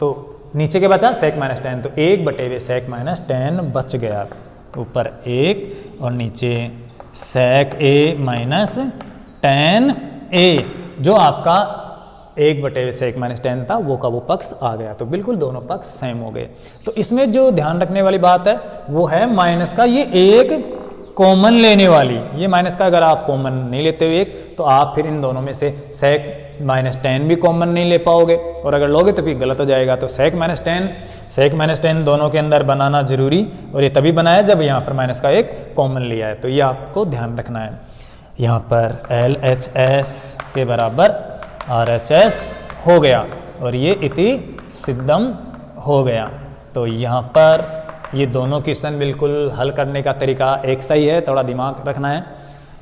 तो नीचे के बचा सेक माइनस टेन, तो एक बटे हुए सेक माइनस टेन बच गया, ऊपर एक और नीचे सेक ए माइनस टेन ए, जो आपका 1/sec-tan था, वो का वो पक्ष आ गया, तो बिल्कुल दोनों पक्ष सेम हो गए। तो इसमें जो ध्यान रखने वाली बात है वो है माइनस का ये एक कॉमन लेने वाली, ये माइनस का अगर आप कॉमन नहीं लेते हुए एक, तो आप फिर इन दोनों में से sec-tan भी कॉमन नहीं ले पाओगे, और अगर लोगे तो फिर गलत हो जाएगा। तो sec-tan दोनों के अंदर बनाना जरूरी, और ये तभी बनाया जब यहाँ पर माइनस का एक कॉमन लिया है, तो ये आपको ध्यान रखना है। यहाँ पर LHS के बराबर RHS हो गया, और ये इति सिद्धम हो गया। तो यहाँ पर ये दोनों क्वेश्चन बिल्कुल हल करने का तरीका एक सही है, थोड़ा दिमाग रखना है।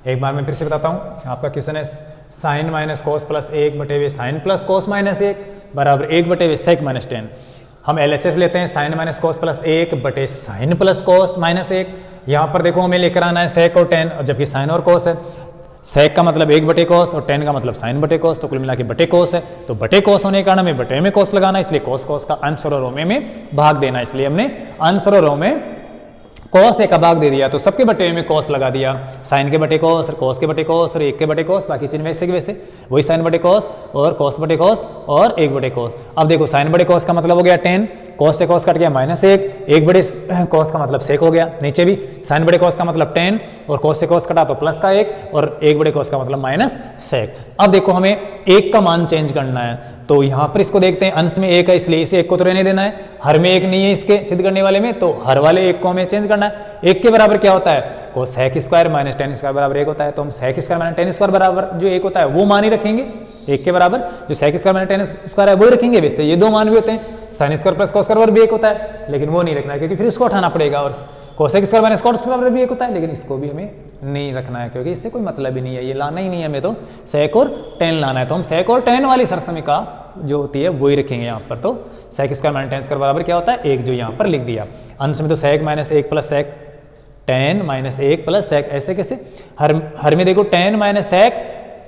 एक बार मैं फिर से बताता हूँ, आपका क्वेश्चन है sine minus cos plus 1/sin plus cos minus 1 बराबर 1/sec-tan। हम LHS लेते हैं sine minus cos plus 1/sin plus cos minus 1। यहाँ पर देखो हमें लेकर आना है sec और tan, और जबकि साइन और कोस है। sec का मतलब 1/cos और tan का मतलब sin/cos, तो कुल मिला के बटे कोस है, तो बटे कोस होने के कारण हमें बटे में कोस लगाना, इसलिए कोस का अंश और रो में भाग देना, इसलिए हमने अंश और रो में cos a का भाग दे दिया, तो सबके बटे में cos लगा दिया, साइन के बटे cos और cos के बटे cos और 1 के बटे cos, बाकी चिन्ह वैसे के वैसे वही साइन बटे cos और cos बटे cos और 1 बटे cos। अब देखो साइन बटे cos का मतलब हो गया tan, cos से cos कट गया -1, 1 बटे cos का मतलब sec हो गया, नीचे भी साइन बटे cos का मतलब tan और cos से cos कटा तो प्लस का 1 और 1 बटे cos का मतलब -sec। अब देखो हमें 1 का मान चेंज करना है, तो यहाँ पर इसको देखते हैं, अंश में 1 है इसलिए इसे 1 को तो रहने देना है, हर में 1 नहीं है इसके सिद्ध करने वाले में, तो हर वाले 1 को हमें चेंज करना है। 1 के बराबर क्या होता है, cos sec square minus tan square बराबर 1 होता है, तो हम sec square minus tan square बराबर जो 1 होता है वो मान ही रखेंगे, 1 के बराबर जो sec square minus tan square है वो रखेंगे। वैसे ये दो मान भी होते हैं, sin square plus cos square भी 1 होता है, लेकिन वो नहीं रखना है क्योंकि फिर उसको उठाना पड़ेगा, और cos square minus cos square भी 1 होता है, लेकिन इसको भी हमें नहीं रखना है क्योंकि इससे कोई मतलब ही नहीं है, ये लाना ही नहीं है हमें, तो sec और tan लाना है, तो हम sec और tan वाली सरसमिका जो होती है वही रखेंगे यहाँ पर। तो sec square minus tan square बराबर क्या होता है 1, जो यहाँ पर लिख दिया। अंश में तो sec minus 1 plus sec tan minus 1 plus sec, ऐसे कैसे, हर में देखो tan माइनस sec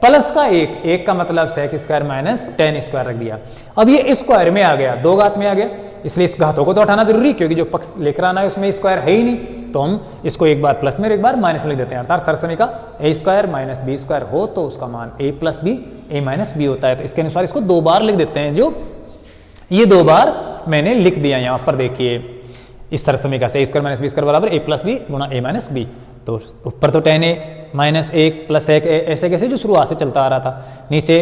प्लस का 1 का मतलब sec square minus tan square रख दिया। अब ये स्क्वायर में आ गया, 2 घात में आ गया, इसलिए इस घातों को तो हटाना जरूरी, क्योंकि जो पक्ष लेकर आना है उसमें स्क्वायर है ही नहीं, तो हम इसको एक बार प्लस में और एक बार माइनस में लिख देते हैं, अर्थात सरसमिका a square minus b square हो तो उसका मान a plus b a minus b होता है, तो इसके अनुसार इसको 2 बार लिख देते हैं, जो ये 2 बार मैंने लिख दिया यहाँ पर। देखिए इस सरसमिका से a square minus b square बराबर a प्लस b गुणा a माइनस b, तो ऊपर तो tan a minus 1 plus sec a ऐसे कैसे जो शुरुआत से चलता आ रहा था, नीचे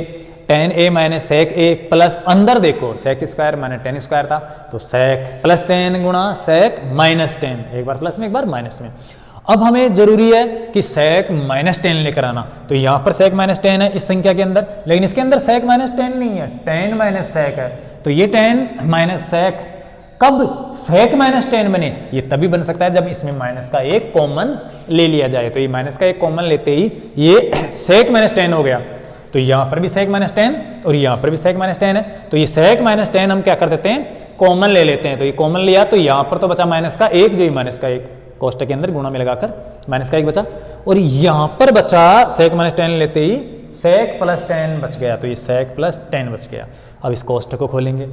tan a minus sec a plus अंदर देखो sec square minus tan square था, तो sec प्लस tan गुणा sec माइनस tan, एक बार प्लस में एक बार माइनस में। अब हमें जरूरी है कि sec माइनस tan लेकर आना, तो यहाँ पर sec माइनस tan है इस संख्या के अंदर, लेकिन इसके अंदर sec माइनस tan नहीं है, tan माइनस sec है, तो ये tan माइनस sec कब sec माइनस tan बने, ये तभी बन सकता है जब इसमें माइनस का एक कॉमन ले लिया जाए, तो ये माइनस का एक कॉमन लेते ही ये sec माइनस tan हो गया, तो यहाँ पर भी sec माइनस tan और यहाँ पर भी sec माइनस tan है, तो ये sec माइनस tan हम क्या कर देते हैं कॉमन ले लेते हैं, तो ये कॉमन लिया तो यहाँ पर तो बचा माइनस का 1, जो माइनस का 1 कोष्टक के अंदर गुणा में लगाकर माइनस का 1 बचा, और यहाँ पर बचा sec माइनस tan लेते ही sec प्लस tan बच गया, तो ये sec प्लस tan बच गया। अब इस कोष्टक को खोलेंगे,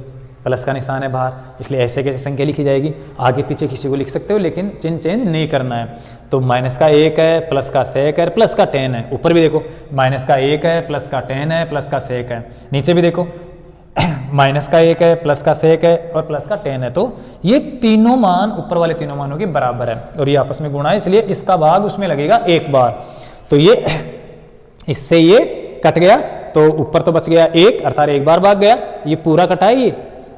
प्लस का निशान है बाहर, इसलिए ऐसे कैसे संख्या लिखी जाएगी, आगे पीछे किसी को लिख सकते हो लेकिन चिन्ह चेंज नहीं करना है। तो माइनस का 1 है प्लस का sec है प्लस का tan है, ऊपर भी देखो माइनस का 1 है प्लस का tan है प्लस का sec है, नीचे भी देखो माइनस का 1 है प्लस का sec है और प्लस का tan है, तो ये तीनों मान ऊपर वाले तीनों मानों के बराबर है और ये आपस में गुणा है, इसलिए इसका भाग उसमें लगेगा 1 बार, तो ये इससे ये कट गया, तो ऊपर तो बच गया 1 अर्थात 1 बार भाग गया, ये पूरा कटा है, ये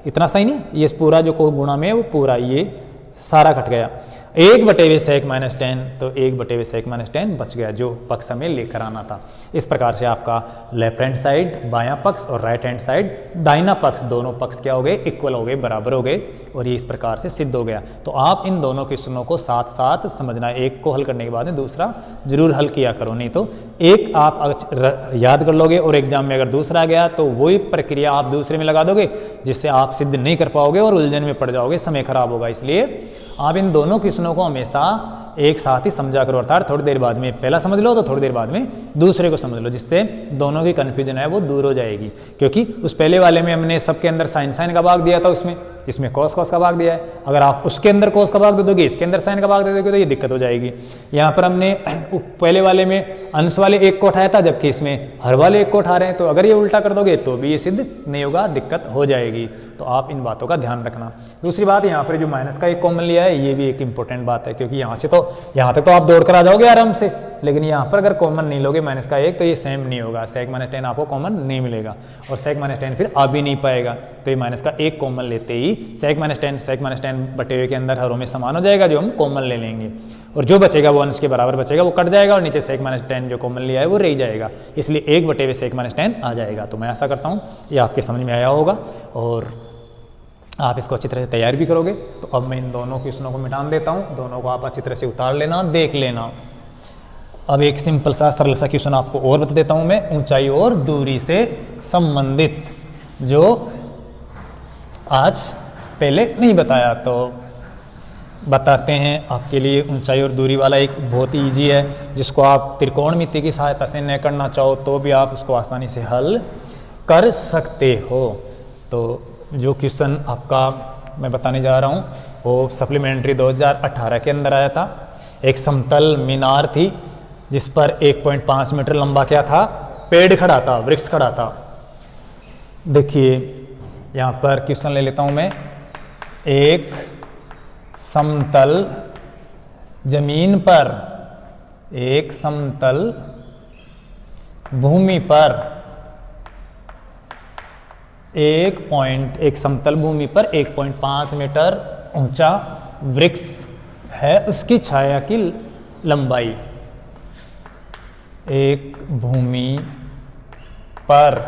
इतना सही नहीं, ये पूरा जो को गुणा में है वो पूरा ये सारा कट गया, 1/sec माइनस tan, तो 1/sec माइनस tan बच गया जो पक्ष हमें लेकर आना था। इस प्रकार से आपका लेफ्ट हैंड साइड बायां पक्ष और राइट हैंड साइड दाहिना पक्ष, दोनों पक्ष क्या हो गए इक्वल हो गए, बराबर हो गए, और ये इस प्रकार से सिद्ध हो गया। तो आप इन दोनों क्वेश्चनों को साथ साथ समझना, एक को हल करने के बाद में दूसरा जरूर हल किया करो, नहीं तो एक आप याद कर लोगे और एग्जाम में अगर दूसरा आ गया तो वही प्रक्रिया आप दूसरे में लगा दोगे, जिससे आप सिद्ध नहीं कर पाओगे और उलझन में पड़ जाओगे, समय खराब होगा। इसलिए आप इन दोनों क्वेश्चनों को हमेशा एक साथ ही समझा करो, अर्थात थोड़ी देर बाद में पहला समझ लो तो थोड़ी देर बाद में दूसरे को समझ लो, जिससे दोनों की कन्फ्यूजन है वो दूर हो जाएगी। क्योंकि उस पहले वाले में हमने सबके अंदर साइन का भाग दिया था, उसमें इसमें कॉस का भाग दिया है, अगर आप उसके अंदर कॉस का भाग दे दोगे, इसके अंदर साइन का भाग दे दोगे तो ये दिक्कत हो जाएगी। यहाँ पर हमने पहले वाले में अंश वाले एक को उठाया था, जबकि इसमें हर वाले एक को उठा रहे हैं। तो अगर ये उल्टा कर दोगे तो भी ये सिद्ध नहीं होगा, दिक्कत हो जाएगी। तो आप इन बातों का ध्यान रखना। दूसरी बात, यहाँ पर जो माइनस का एक कॉमन लिया है, ये भी एक इंपॉर्टेंट बात है, क्योंकि यहाँ तक तो आप दौड़ कर आ जाओगे आराम से, लेकिन यहाँ पर अगर कॉमन नहीं लोगे माइनस का एक, तो ये सेम नहीं होगा। sec - 10 आपको कॉमन नहीं मिलेगा, और sec - 10 फिर आ भी नहीं पाएगा। तो ये माइनस का एक कॉमन लेते ही sec - 10 बटे हुए के अंदर हरों में समान हो जाएगा, जो हम कॉमन ले लेंगे, और जो बचेगा वो अंश के बराबर बचेगा, वो कट जाएगा, और नीचे sec - 10 जो कॉमन लिया है वो रह जाएगा, इसलिए 1 बटे हुए sec - 10 आ जाएगा। तो मैं ऐसा करता हूँ ये आपके समझ में आया होगा, और आप इसको अच्छी तरह से तैयार भी करोगे। तो अब मैं इन दोनों क्वेश्चनों को मिटान देता हूँ, दोनों को आप अच्छी तरह से उतार लेना, देख लेना। अब एक सिंपल सा सरल सा क्वेश्चन आपको और बता देता हूँ मैं, ऊंचाई और दूरी से संबंधित, जो आज पहले नहीं बताया, तो बताते हैं आपके लिए। ऊंचाई और दूरी वाला एक बहुत ही ईजी है, जिसको आप त्रिकोणमिति की सहायता से न करना चाहो तो भी आप उसको आसानी से हल कर सकते हो। तो जो क्वेश्चन आपका मैं बताने जा रहा हूँ वो सप्लीमेंट्री 2018 के अंदर आया था। एक समतल मीनार थी जिस पर 1.5 मीटर लंबा क्या था, पेड़ खड़ा था, वृक्ष खड़ा था। देखिए यहाँ पर क्वेश्चन ले लेता हूँ मैं। एक समतल जमीन पर, एक समतल भूमि पर एक समतल भूमि पर 1.5 मीटर ऊंचा वृक्ष है, उसकी छाया की लंबाई, एक भूमि पर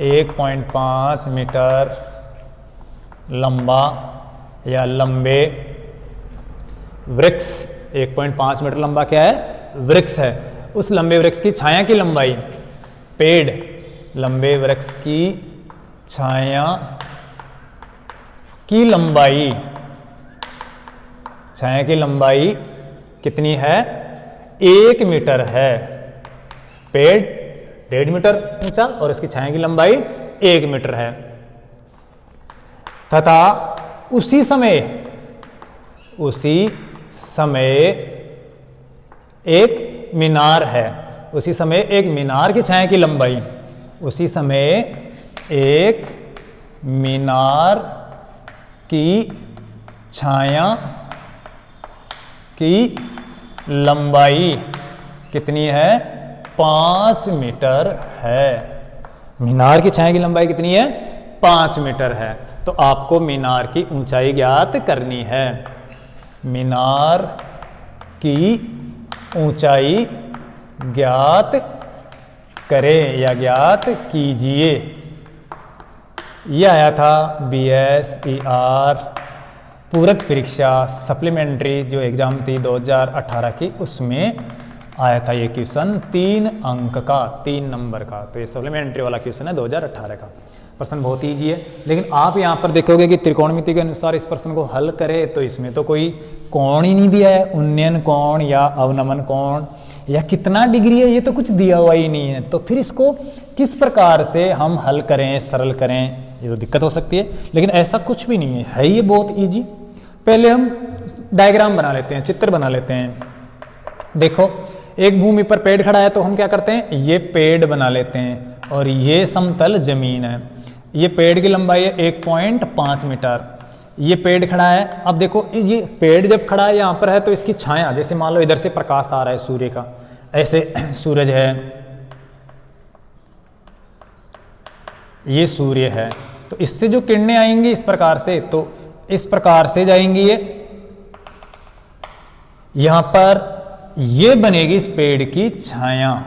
1.5 मीटर लंबा या लंबे वृक्ष, 1.5 मीटर लंबा क्या है, वृक्ष है, उस लंबे वृक्ष की छाया की लंबाई, पेड़, लंबे वृक्ष की छाया की लंबाई, छाया की लंबाई कितनी है, 1 मीटर है। पेड़ 1.5 मीटर ऊंचा और इसकी छाया की लंबाई 1 मीटर है, तथा उसी समय एक मीनार है, उसी समय एक मीनार की छाया की लंबाई, उसी समय एक मीनार की छाया की लंबाई कितनी है, 5 मीटर है। मीनार की छाया की लंबाई कितनी है, 5 मीटर है। तो आपको मीनार की ऊंचाई ज्ञात करनी है। मीनार की ऊंचाई ज्ञात करें या ज्ञात कीजिए। यह आया था BSER पूरक परीक्षा सप्लीमेंट्री जो एग्ज़ाम थी 2018 की, उसमें आया था ये क्वेश्चन 3 अंक का, 3 नंबर का। तो ये सप्लीमेंट्री वाला क्वेश्चन है 2018 का। प्रश्न बहुत ईजी है, लेकिन आप यहाँ पर देखोगे कि त्रिकोणमिति के अनुसार इस प्रश्न को हल करें तो इसमें तो कोई कोण ही नहीं दिया है, उन्नयन कोण या अवनमन कोण या कितना डिग्री है, ये तो कुछ दिया हुआ ही नहीं है। तो फिर इसको किस प्रकार से हम हल करें, सरल करें, ये तो दिक्कत हो सकती है। लेकिन ऐसा कुछ भी नहीं है ये बहुत ईजी। पहले हम डायग्राम बना लेते हैं, चित्र बना लेते हैं। देखो एक भूमि पर पेड़ खड़ा है तो हम क्या करते हैं, ये पेड़ बना लेते हैं और ये समतल जमीन है। ये पेड़ की लंबाई है 1.5 मीटर। ये पेड़ खड़ा है। अब देखो ये पेड़ जब खड़ा है यहाँ पर है तो इसकी छाया, जैसे मान लो इधर से प्रकाश आ रहा है सूर्य का, ऐसे सूरज है, ये सूर्य है, तो इससे जो किरणें आएंगी इस प्रकार से, तो इस प्रकार से जाएंगी ये यहां पर, ये बनेगी इस पेड़ की छाया।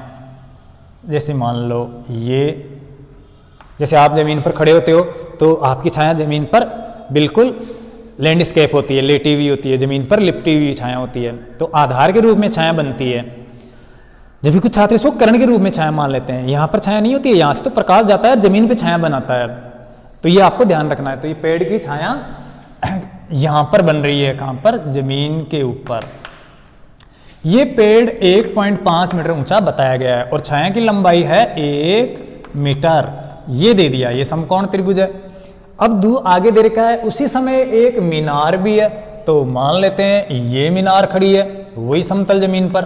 जैसे मान लो ये, जैसे आप जमीन पर खड़े होते हो तो आपकी छाया जमीन पर बिल्कुल लैंडस्केप होती है, लेटी हुई होती है, जमीन पर लिपटी हुई छाया होती है, तो आधार के रूप में छाया बनती है। जब भी कुछ छात्र इसको कर्ण के रूप में छाया मान लेते हैं, यहाँ पर छाया नहीं होती है, यहाँ से तो प्रकाश जाता है और जमीन पे छाया बनाता है। तो ये आपको ध्यान रखना है। तो ये पेड़ की छाया यहाँ पर बन रही है, कहाँ पर, जमीन के ऊपर। ये पेड़ 1.5 मीटर ऊंचा बताया गया है और छाया की लंबाई है 1 मीटर, ये दे दिया, ये समकोण त्रिभुज है। अब आगे दे रखा है उसी समय एक मीनार भी है, तो मान लेते हैं ये मीनार खड़ी है वही समतल जमीन पर,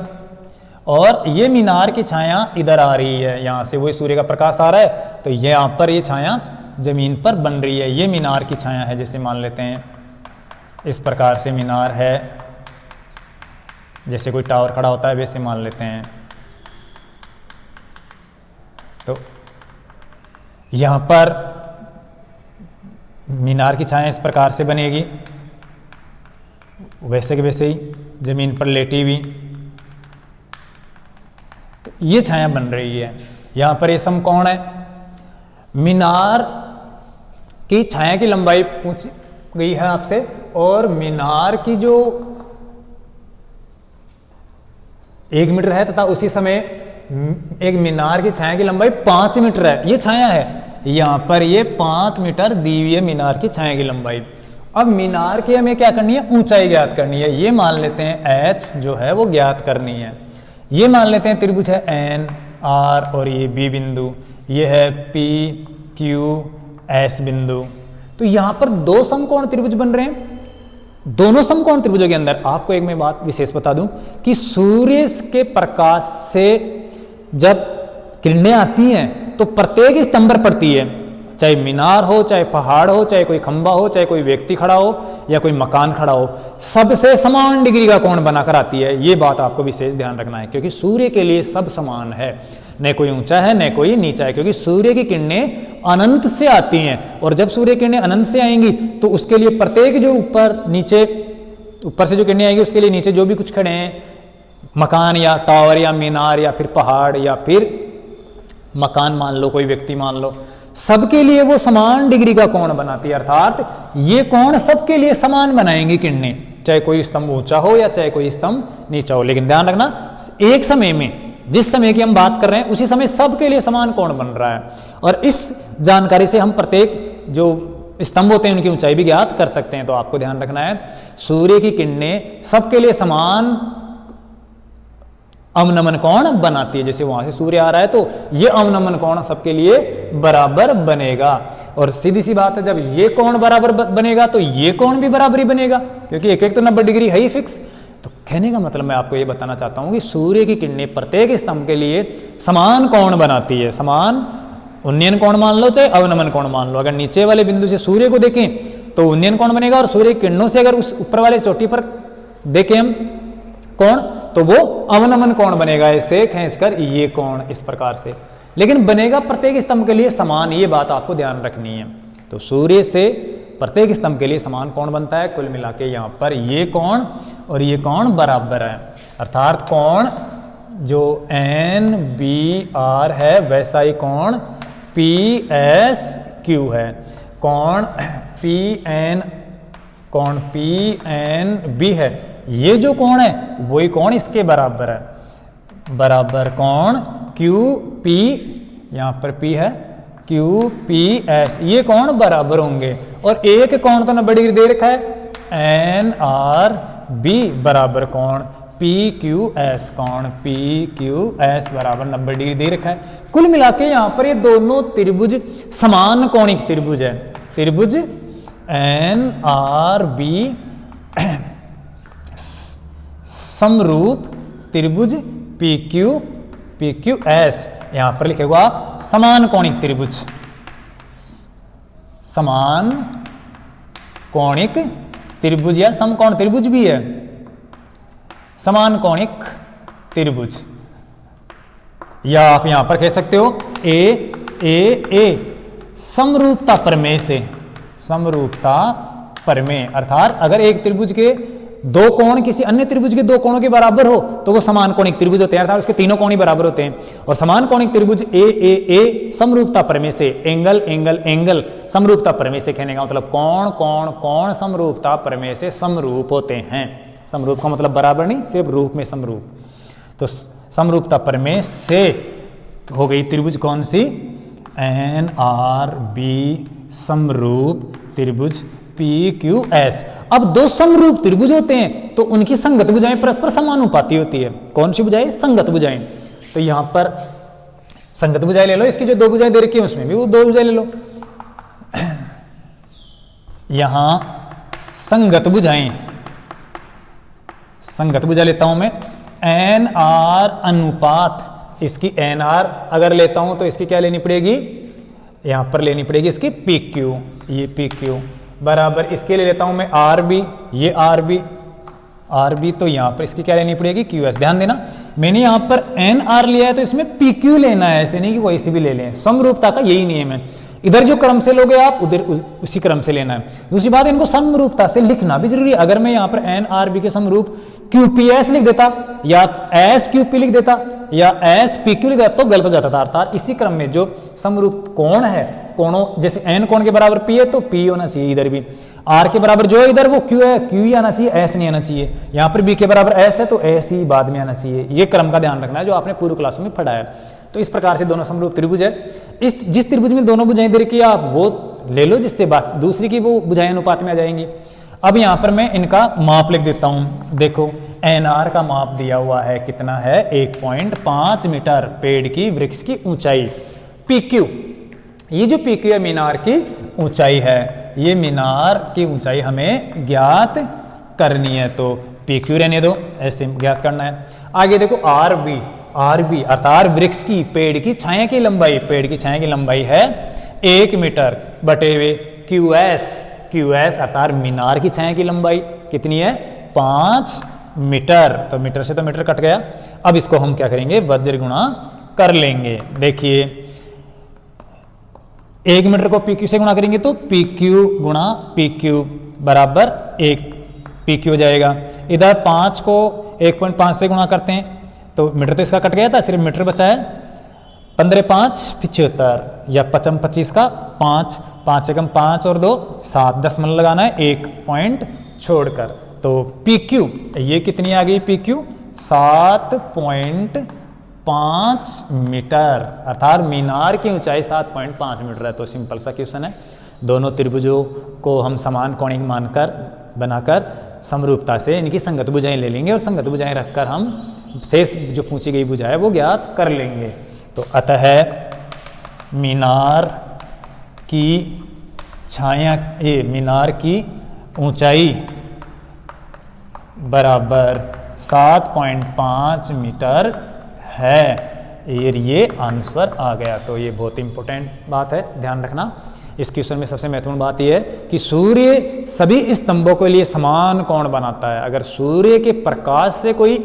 और ये मीनार की छाया इधर आ रही है, यहाँ से वही सूर्य का प्रकाश आ रहा है, तो यहाँ पर ये छाया जमीन पर बन रही है, ये मीनार की छाया है। जैसे मान लेते हैं इस प्रकार से मीनार है, जैसे कोई टावर खड़ा होता है वैसे मान लेते हैं। तो यहाँ पर मीनार की छाया इस प्रकार से बनेगी, वैसे के वैसे ही जमीन पर लेटी हुई, तो ये छाया बन रही है। यहाँ पर ये समकोण है। मीनार की छाया की लंबाई पूछ गई है आपसे, और मीनार की जो 1 मीटर है तथा उसी समय एक मीनार की छाया की लंबाई 5 मीटर है, ये छाया है। यहाँ पर ये 5 मीटर दी हुई है मीनार की छाया की लंबाई। अब मीनार की हमें क्या करनी है, ऊंचाई ज्ञात करनी है। ये मान लेते हैं h जो है वो ज्ञात करनी है। ये मान लेते हैं त्रिभुज है N R और ये B बिंदु, ये है P Q S बिंदु। तो यहाँ पर 2 समकोण त्रिभुज बन रहे हैं। दोनों समकोण त्रिभुजों के अंदर आपको एक मैं बात विशेष बता दूं कि सूर्य के प्रकाश से जब किरणें आती हैं तो प्रत्येक स्तंभ पर पड़ती है, चाहे मीनार हो, चाहे पहाड़ हो, चाहे कोई खंबा हो, चाहे कोई व्यक्ति खड़ा हो या कोई मकान खड़ा हो, सबसे समान डिग्री का कोण बनाकर आती है। ये बात आपको विशेष ध्यान रखना है, क्योंकि सूर्य के लिए सब समान है, न कोई ऊंचा है न कोई नीचा है, क्योंकि सूर्य की किरणें अनंत से आती हैं। और जब सूर्य किरणें अनंत से आएंगी तो उसके लिए प्रत्येक जो ऊपर नीचे, ऊपर से जो किरणें आएंगी उसके लिए नीचे जो भी कुछ खड़े हैं, मकान या टावर या मीनार या फिर पहाड़ या फिर मकान मान लो, कोई व्यक्ति मान लो, सबके लिए वो समान डिग्री का कोण बनाती है। अर्थात ये कोण सबके लिए समान बनाएंगी किरणें, चाहे कोई स्तंभ ऊंचा हो या चाहे कोई स्तंभ नीचा हो। लेकिन ध्यान रखना, एक समय में, जिस समय की हम बात कर रहे हैं उसी समय सबके लिए समान कोण बन रहा है। और इस जानकारी से हम प्रत्येक जो स्तंभ होते हैं उनकी ऊंचाई भी ज्ञात कर सकते हैं। तो आपको ध्यान रखना है, सूर्य की किरणें सबके लिए समान अवनमन कोण बनाती है। जैसे वहां से सूर्य आ रहा है तो ये अवनमन कोण सबके लिए बराबर बनेगा। और सीधी सी बात है, जब ये कोण बराबर बनेगा तो ये कोण भी बराबर ही बनेगा, क्योंकि एक एक तो 90 डिग्री है ही फिक्स। तो कहने का मतलब मैं आपको ये बताना चाहता हूं कि सूर्य की किरणें प्रत्येक स्तंभ के लिए समान कोण बनाती है। समान उन्नयन कोण मान लो चाहे अवनमन कोण मान लो। अगर नीचे वाले बिंदु से सूर्य को देखें तो उन्नयन कोण बनेगा, और सूर्य किरणों से अगर उस ऊपर वाले चोटी पर देखें हम कोण तो वो अवनमन कोण बनेगा, ऐसे खींचकर ये कोण इस प्रकार से। लेकिन बनेगा प्रत्येक स्तंभ के लिए समान, ये बात आपको ध्यान रखनी है। तो सूर्य से प्रत्येक स्तंभ के लिए समान कोण बनता है। कुल मिला के यहाँ पर ये कोण और ये कोण बराबर है, अर्थात कोण जो NBR है वैसा ही कोण PSQ है। कोण PNB है, ये जो कोण है वही कोण इसके बराबर है। बराबर कोण QP, यहाँ पर P है, QPS, ये कोण बराबर होंगे। और एक कोण तो 90 डिग्री दे रखा है, NRB बराबर कोण PQS, कोण PQS बराबर 90 डिग्री दे रखा है। कुल मिला के यहाँ पर ये दोनों त्रिभुज समान कोणिक त्रिभुज है। त्रिभुज NRB समरूप त्रिभुज PQS, यहां पर लिखेगा आप समान कोणिक त्रिभुज। समान कोणिक त्रिभुज या समकोण त्रिभुज भी है, समान कोणिक त्रिभुज। या आप यहां पर कह सकते हो A समरूपता प्रमेय से। समरूपता प्रमेय अर्थात अगर एक त्रिभुज के दो कोण किसी अन्य त्रिभुज के दो कोणों के बराबर हो तो वो समान कोणिक त्रिभुज होते हैं, अर्थात उसके तीनों कोण ही बराबर होते हैं। और समान कोणिक त्रिभुज ए समरूपता प्रमेय से, एंगल समरूपता प्रमेय से कहने का मतलब कोण समरूपता प्रमेय से समरूप होते हैं। समरूप का मतलब बराबर नहीं, सिर्फ रूप में समरूप। तो समरूपता प्रमेय से हो गई त्रिभुज कौन सी, NRB समरूप त्रिभुज PQS। अब दो समरूप त्रिभुज होते हैं तो उनकी संगत भुजाएं परस्पर समानुपाती होती है। कौन सी भुजाएं, संगत भुजाएं। तो यहां पर संगत भुजाएं ले लो, इसकी जो दो भुजाएं दे रखी है उसमें भी वो दो भुजाएं ले लो। यहां संगत भुजा लेता हूं मैं, एन आर अनुपात, इसकी एन आर अगर लेता हूं तो इसकी क्या लेनी पड़ेगी, यहां पर लेनी पड़ेगी इसकी पी क्यू, ये पी क्यू बराबर इसके ले लेता हूं मैं आर बी, ये आर बी तो यहां पर इसकी क्या लेनी पड़ेगी क्यू एस। ध्यान देना मैंने यहां पर एन आर लिया है तो इसमें पी क्यू लेना है, ऐसे नहीं कि कोई सी भी ले लें, समरूपता का यही नियम है, इधर जो क्रम से लोगे आप उधर उसी क्रम से लेना है। दूसरी बात इनको समरूपता से लिखना भी जरूरी है, अगर मैं यहां पर एन आर बी के समरूप QPS लिख देता या SQP लिख देता या SPQ लिख देता तो गलत हो जाता था। अर्थात इसी क्रम में जो समरूप कोण है, कोणों जैसे N कोण के बराबर P है तो P होना चाहिए इधर भी, R के बराबर जो इधर वो Q है, Q ही आना चाहिए, S नहीं आना चाहिए। यहाँ पर B के बराबर S है तो S ही बाद में आना चाहिए। ये क्रम का ध्यान रखना है जो आपने पूर्व क्लास में पढ़ा है। तो इस प्रकार से दोनों समरूप त्रिभुज है, इस जिस त्रिभुज में दोनों भुजाएं दे रखी है आप वो ले लो, जिससे बात दूसरी की वो भुजाएं अनुपात में आ जाएंगी। अब यहाँ पर मैं इनका माप लिख देता हूँ, देखो NR का माप दिया हुआ है, कितना है 1.5 मीटर पेड़ की वृक्ष की ऊंचाई। PQ, ये जो PQ है मीनार की ऊंचाई है, ये मीनार की ऊंचाई हमें ज्ञात करनी है, तो PQ रहने दो, ऐसे ज्ञात करना है। आगे देखो RB अर्थात वृक्ष की पेड़ की छाया की लंबाई, पेड़ की छाया की लंबाई है 1 मीटर बटे हुए QS अर्थात मीनार की छाया की लंबाई कितनी है 5 मीटर, तो मीटर से तो मीटर कट गया। अब इसको हम क्या करेंगे वज्र गुणा कर लेंगे। देखिए 1 मीटर को PQ से गुणा करेंगे तो PQ गुणा PQ बराबर 1 PQ हो जाएगा। इधर 5 को 1.5 से गुणा करते हैं तो मीटर तो इसका कट गया था, सिर्फ मीटर बचा है। 15 5 75 या 55 25 का 5 5 एकम 5 और 2 7 दशमलव लगाना है 1 पॉइंट छोड़कर, तो PQ ये कितनी आ गई PQ 7.5 मीटर अर्थात मीनार की ऊंचाई 7.5 मीटर है। तो सिंपल सा क्वेश्चन है, दोनों त्रिभुजों को हम समान कोणिक मानकर बनाकर समरूपता से इनकी संगत भुजाएं ले लेंगे और संगत भुजाएं रखकर हम शेष जो पूछी गई भुजा है वो ज्ञात कर लेंगे। तो अतः मीनार की छाया मीनार की ऊंचाई बराबर 7.5 मीटर है, ये आंसर आ गया। तो ये बहुत इंपॉर्टेंट बात है, ध्यान रखना। इस क्वेश्चन में सबसे महत्वपूर्ण बात यह है कि सूर्य सभी स्तंभों के लिए समान कोण बनाता है। अगर सूर्य के प्रकाश से कोई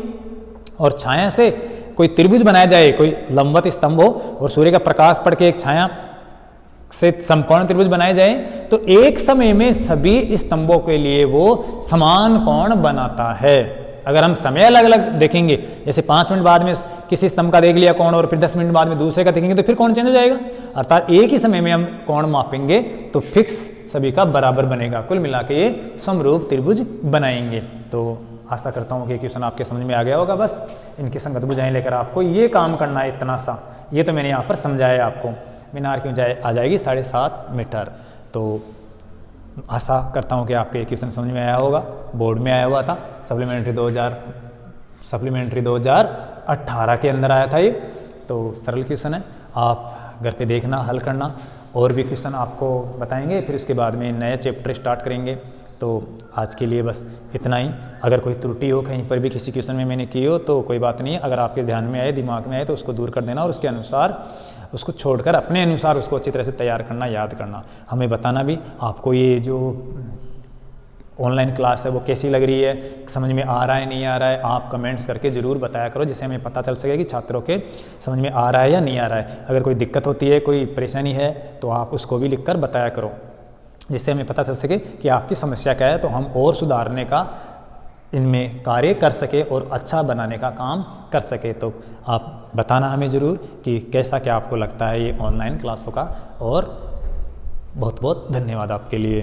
और छाया से कोई त्रिभुज बनाया जाए, कोई लंबवत स्तंभ हो और सूर्य का प्रकाश पड़ के एक छाया से समकोण त्रिभुज बनाए जाए तो एक समय में सभी स्तंभों के लिए वो समान कोण बनाता है। अगर हम समय अलग अलग देखेंगे, जैसे 5 मिनट बाद में किसी स्तंभ का देख लिया कोण और फिर 10 मिनट बाद में दूसरे का देखेंगे तो फिर कोण चेंज हो जाएगा। अर्थात एक ही समय में हम कोण मापेंगे तो फिक्स सभी का बराबर बनेगा, कुल मिला के ये समरूप त्रिभुज बनाएंगे। तो आशा करता हूँ कि क्वेश्चन आपके समझ में आ गया होगा। बस इनकी संगत भुजाएं लेकर आपको ये काम करना है, इतना सा ये तो मैंने यहाँ पर समझाया आपको। मीनार की ऊंचाई आ जाएगी 7.5 मीटर। तो आशा करता हूँ कि आपके ये क्वेश्चन समझ में आया होगा, बोर्ड में आया हुआ था, सप्लीमेंट्री 2018 के अंदर आया था ये। तो सरल क्वेश्चन है, आप घर पे देखना, हल करना, और भी क्वेश्चन आपको बताएंगे, फिर उसके बाद में नए चैप्टर स्टार्ट करेंगे। तो आज के लिए बस इतना ही। अगर कोई त्रुटि हो कहीं पर भी किसी क्वेश्चन में मैंने की हो तो कोई बात नहीं है, अगर आपके ध्यान में आए, दिमाग में आए तो उसको दूर कर देना और उसके अनुसार उसको छोड़कर अपने अनुसार उसको अच्छी तरह से तैयार करना, याद करना। हमें बताना भी आपको ये जो ऑनलाइन क्लास है वो कैसी लग रही है, समझ में आ रहा है नहीं आ रहा है, आप कमेंट्स करके ज़रूर बताया करो, जिससे हमें पता चल सके कि छात्रों के समझ में आ रहा है या नहीं आ रहा है। अगर कोई दिक्कत होती है, कोई परेशानी है तो आप उसको भी लिखकर बताया करो, जिससे हमें पता चल सके कि आपकी समस्या क्या है, तो हम और सुधारने का इनमें कार्य कर सके और अच्छा बनाने का काम कर सके। तो आप बताना हमें ज़रूर कि कैसा क्या आपको लगता है ये ऑनलाइन क्लासों का, और बहुत बहुत धन्यवाद आपके लिए।